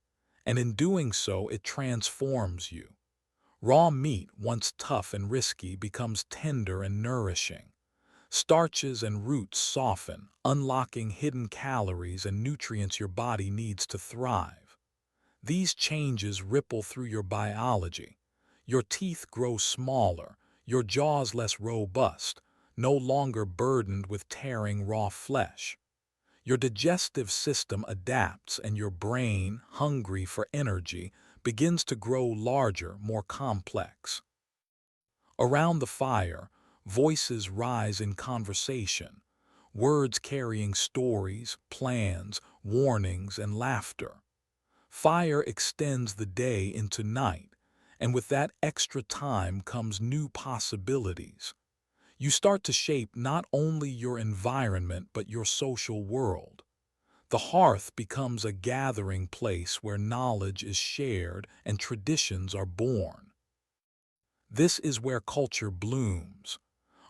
and in doing so, it transforms you. Raw meat, once tough and risky, becomes tender and nourishing. Starches and roots soften, unlocking hidden calories and nutrients your body needs to thrive. These changes ripple through your biology. Your teeth grow smaller, your jaws less robust, no longer burdened with tearing raw flesh. Your digestive system adapts and your brain, hungry for energy, begins to grow larger, more complex. Around the fire, voices rise in conversation, words carrying stories, plans, warnings, and laughter. Fire extends the day into night, and with that extra time comes new possibilities. You start to shape not only your environment but your social world. The hearth becomes a gathering place where knowledge is shared and traditions are born. This is where culture blooms.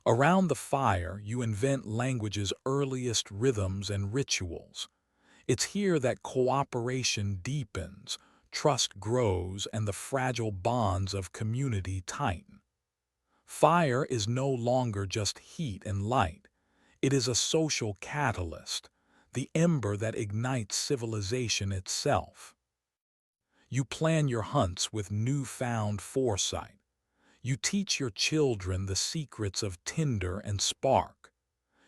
Around the fire, you invent language's earliest rhythms and rituals. It's here that cooperation deepens, trust grows, and the fragile bonds of community tighten. Fire is no longer just heat and light. It is a social catalyst, the ember that ignites civilization itself. You plan your hunts with newfound foresight. You teach your children the secrets of tinder and spark.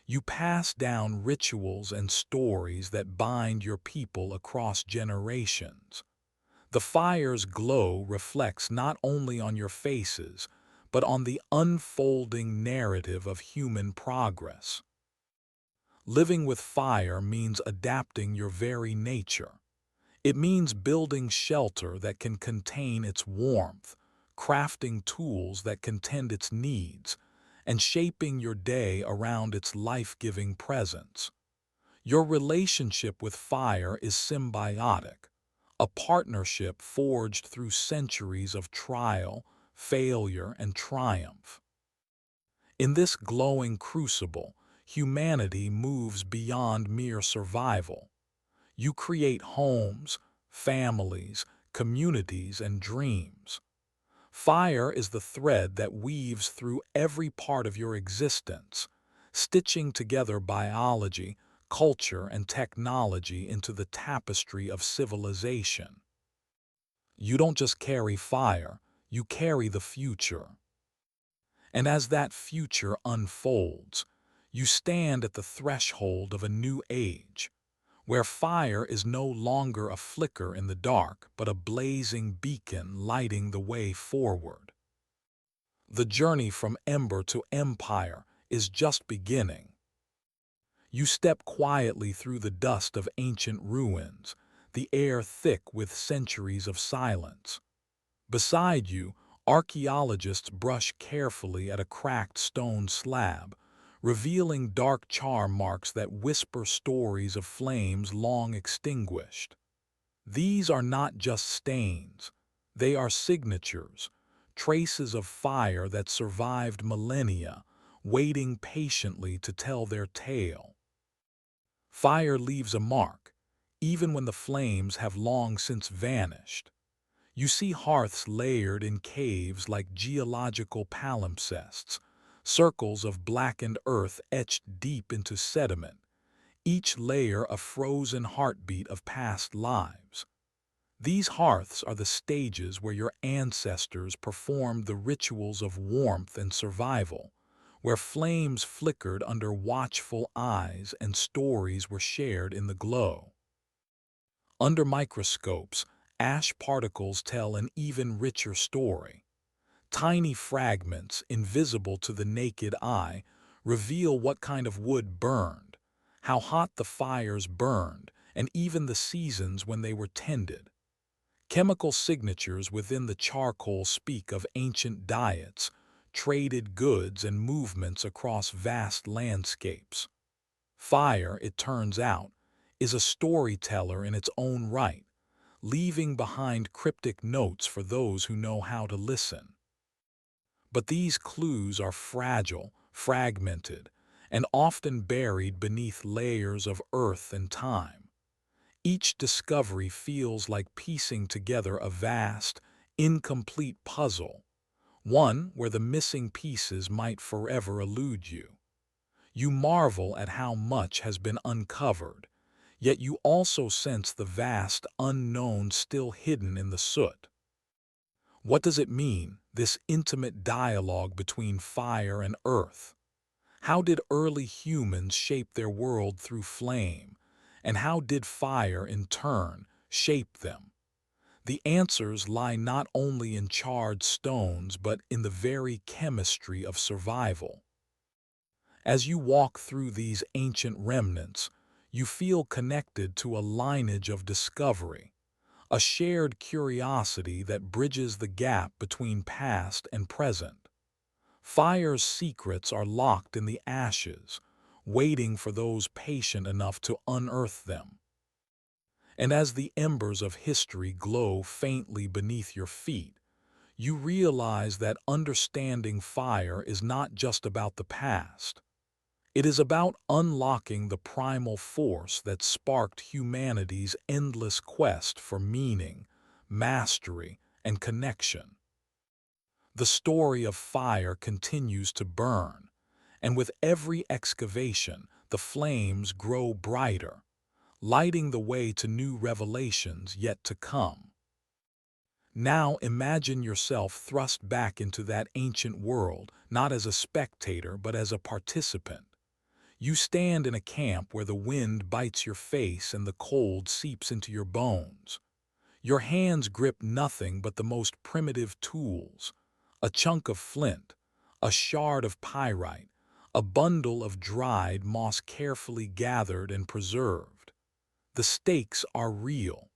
You pass down rituals and stories that bind your people across generations. The fire's glow reflects not only on your faces, but on the unfolding narrative of human progress. Living with fire means adapting your very nature. It means building shelter that can contain its warmth, crafting tools that can tend its needs, and shaping your day around its life-giving presence. Your relationship with fire is symbiotic, a partnership forged through centuries of trial, failure, and triumph. In this glowing crucible, humanity moves beyond mere survival. You create homes, families, communities, and dreams. Fire is the thread that weaves through every part of your existence, stitching together biology, culture, and technology into the tapestry of civilization. You don't just carry fire, you carry the future. And as that future unfolds, you stand at the threshold of a new age, where fire is no longer a flicker in the dark, but a blazing beacon lighting the way forward. The journey from ember to empire is just beginning. You step quietly through the dust of ancient ruins, the air thick with centuries of silence. Beside you, archaeologists brush carefully at a cracked stone slab, revealing dark char marks that whisper stories of flames long extinguished. These are not just stains, they are signatures, traces of fire that survived millennia, waiting patiently to tell their tale. Fire leaves a mark, even when the flames have long since vanished. You see hearths layered in caves like geological palimpsests, circles of blackened earth etched deep into sediment, each layer a frozen heartbeat of past lives. These hearths are the stages where your ancestors performed the rituals of warmth and survival, where flames flickered under watchful eyes and stories were shared in the glow. Under microscopes, ash particles tell an even richer story. Tiny fragments, invisible to the naked eye, reveal what kind of wood burned, how hot the fires burned, and even the seasons when they were tended. Chemical signatures within the charcoal speak of ancient diets, traded goods, and movements across vast landscapes. Fire, it turns out, is a storyteller in its own right, leaving behind cryptic notes for those who know how to listen. But these clues are fragile, fragmented, and often buried beneath layers of earth and time. Each discovery feels like piecing together a vast, incomplete puzzle, one where the missing pieces might forever elude you. You marvel at how much has been uncovered, yet you also sense the vast unknown still hidden in the soot. What does it mean, this intimate dialogue between fire and earth? How did early humans shape their world through flame? And how did fire, in turn, shape them? The answers lie not only in charred stones but in the very chemistry of survival. As you walk through these ancient remnants, you feel connected to a lineage of discovery, a shared curiosity that bridges the gap between past and present. Fire's secrets are locked in the ashes, waiting for those patient enough to unearth them. And as the embers of history glow faintly beneath your feet, you realize that understanding fire is not just about the past. It is about unlocking the primal force that sparked humanity's endless quest for meaning, mastery, and connection. The story of fire continues to burn, and with every excavation, the flames grow brighter, lighting the way to new revelations yet to come. Now imagine yourself thrust back into that ancient world, not as a spectator but as a participant. You stand in a camp where the wind bites your face and the cold seeps into your bones. Your hands grip nothing but the most primitive tools: a chunk of flint, a shard of pyrite, a bundle of dried moss carefully gathered and preserved. The stakes are real.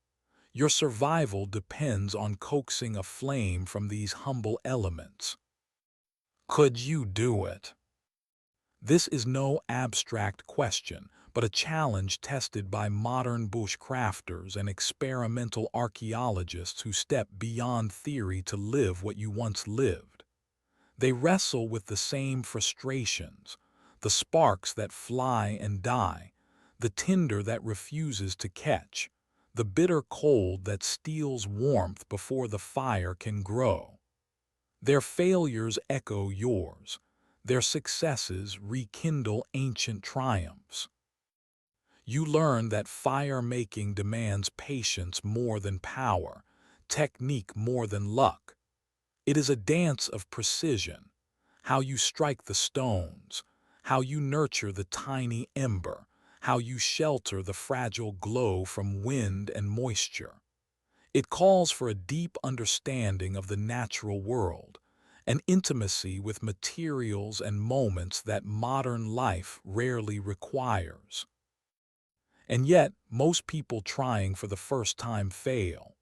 Your survival depends on coaxing a flame from these humble elements. Could you do it? This is no abstract question, but a challenge tested by modern bushcrafters and experimental archaeologists who step beyond theory to live what you once lived. They wrestle with the same frustrations: the sparks that fly and die, the tinder that refuses to catch, the bitter cold that steals warmth before the fire can grow. Their failures echo yours. Their successes rekindle ancient triumphs. You learn that fire-making demands patience more than power, technique more than luck. It is a dance of precision: how you strike the stones, how you nurture the tiny ember, how you shelter the fragile glow from wind and moisture. It calls for a deep understanding of the natural world, an intimacy with materials and moments that modern life rarely requires. And yet, most people trying for the first time fail.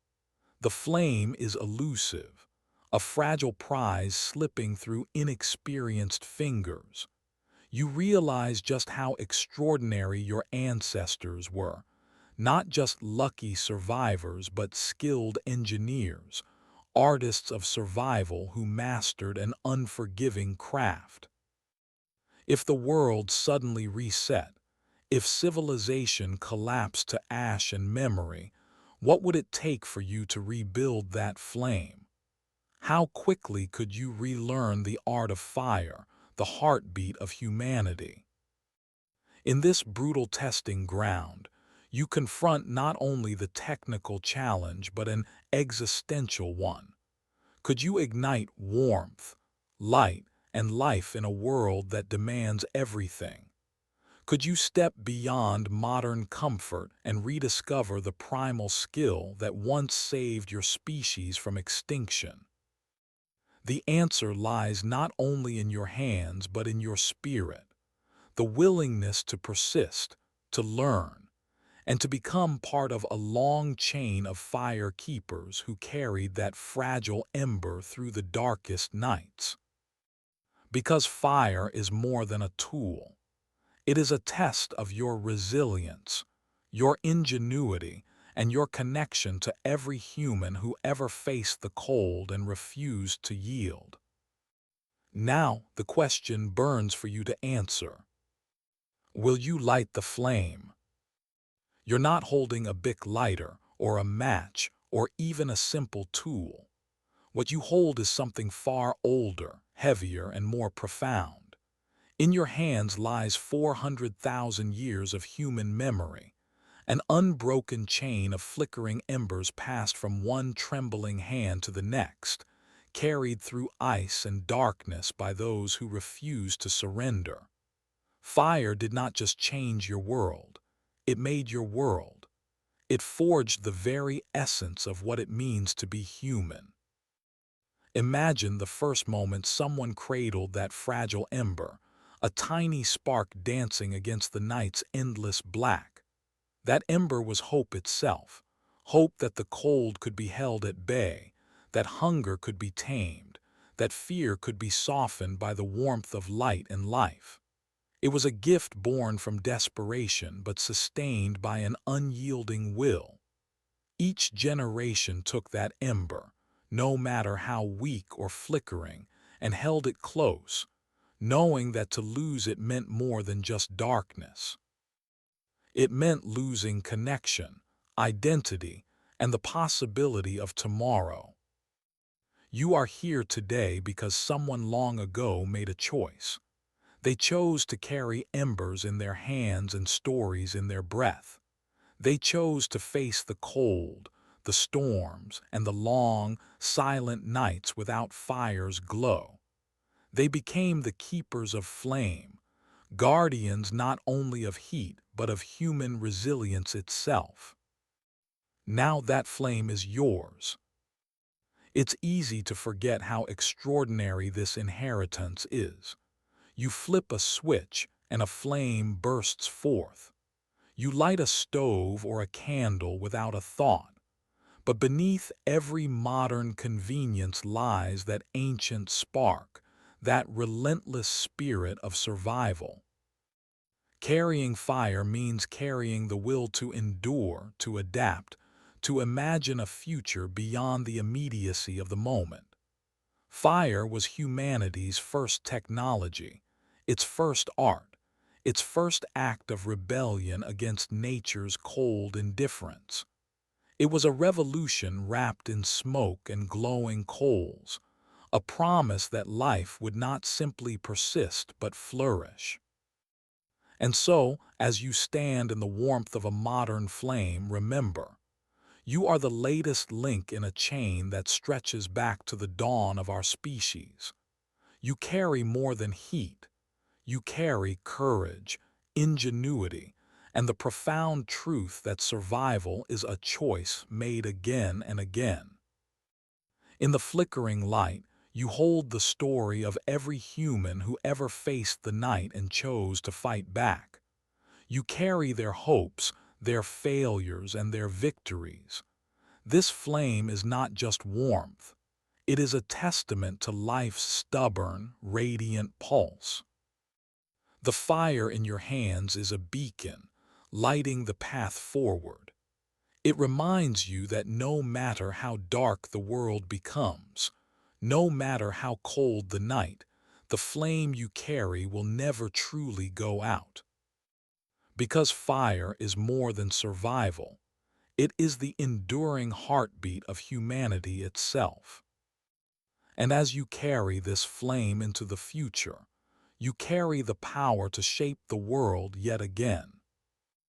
The flame is elusive, a fragile prize slipping through inexperienced fingers. You realize just how extraordinary your ancestors were, not just lucky survivors but skilled engineers, artists of survival who mastered an unforgiving craft. If the world suddenly reset, if civilization collapsed to ash and memory, what would it take for you to rebuild that flame? How quickly could you relearn the art of fire, the heartbeat of humanity? In this brutal testing ground, you confront not only the technical challenge but an existential one. Could you ignite warmth, light, and life in a world that demands everything? Could you step beyond modern comfort and rediscover the primal skill that once saved your species from extinction? The answer lies not only in your hands but in your spirit. the willingness to persist, to learn, and to become part of a long chain of fire keepers who carried that fragile ember through the darkest nights. Because fire is more than a tool. It is a test of your resilience, your ingenuity, and your connection to every human who ever faced the cold and refused to yield. Now the question burns for you to answer. Will you light the flame? You're not holding a Bic lighter or a match or even a simple tool. What you hold is something far older, heavier, and more profound. In your hands lies 400,000 years of human memory, an unbroken chain of flickering embers passed from one trembling hand to the next, carried through ice and darkness by those who refused to surrender. Fire did not just change your world, it made your world. It forged the very essence of what it means to be human. Imagine the first moment someone cradled that fragile ember, a tiny spark dancing against the night's endless black. That ember was hope itself, hope that the cold could be held at bay, that hunger could be tamed, that fear could be softened by the warmth of light and life. It was a gift born from desperation but sustained by an unyielding will. Each generation took that ember, no matter how weak or flickering, and held it close, knowing that to lose it meant more than just darkness. It meant losing connection, identity, and the possibility of tomorrow. You are here today because someone long ago made a choice. They chose to carry embers in their hands and stories in their breath. They chose to face the cold, the storms, and the long, silent nights without fire's glow. They became the keepers of flame, guardians not only of heat but of human resilience itself. Now that flame is yours. It's easy to forget how extraordinary this inheritance is. You flip a switch and a flame bursts forth. You light a stove or a candle without a thought. But beneath every modern convenience lies that ancient spark, that relentless spirit of survival. Carrying fire means carrying the will to endure, to adapt, to imagine a future beyond the immediacy of the moment. Fire was humanity's first technology, its first art, its first act of rebellion against nature's cold indifference. It was a revolution wrapped in smoke and glowing coals, a promise that life would not simply persist but flourish. And so, as you stand in the warmth of a modern flame, remember, you are the latest link in a chain that stretches back to the dawn of our species. You carry more than heat. You carry courage, ingenuity, and the profound truth that survival is a choice made again and again. In the flickering light, you hold the story of every human who ever faced the night and chose to fight back. You carry their hopes, their failures, and their victories. This flame is not just warmth. It is a testament to life's stubborn, radiant pulse. The fire in your hands is a beacon, lighting the path forward. It reminds you that no matter how dark the world becomes, no matter how cold the night, the flame you carry will never truly go out. Because fire is more than survival, it is the enduring heartbeat of humanity itself. And as you carry this flame into the future, you carry the power to shape the world yet again.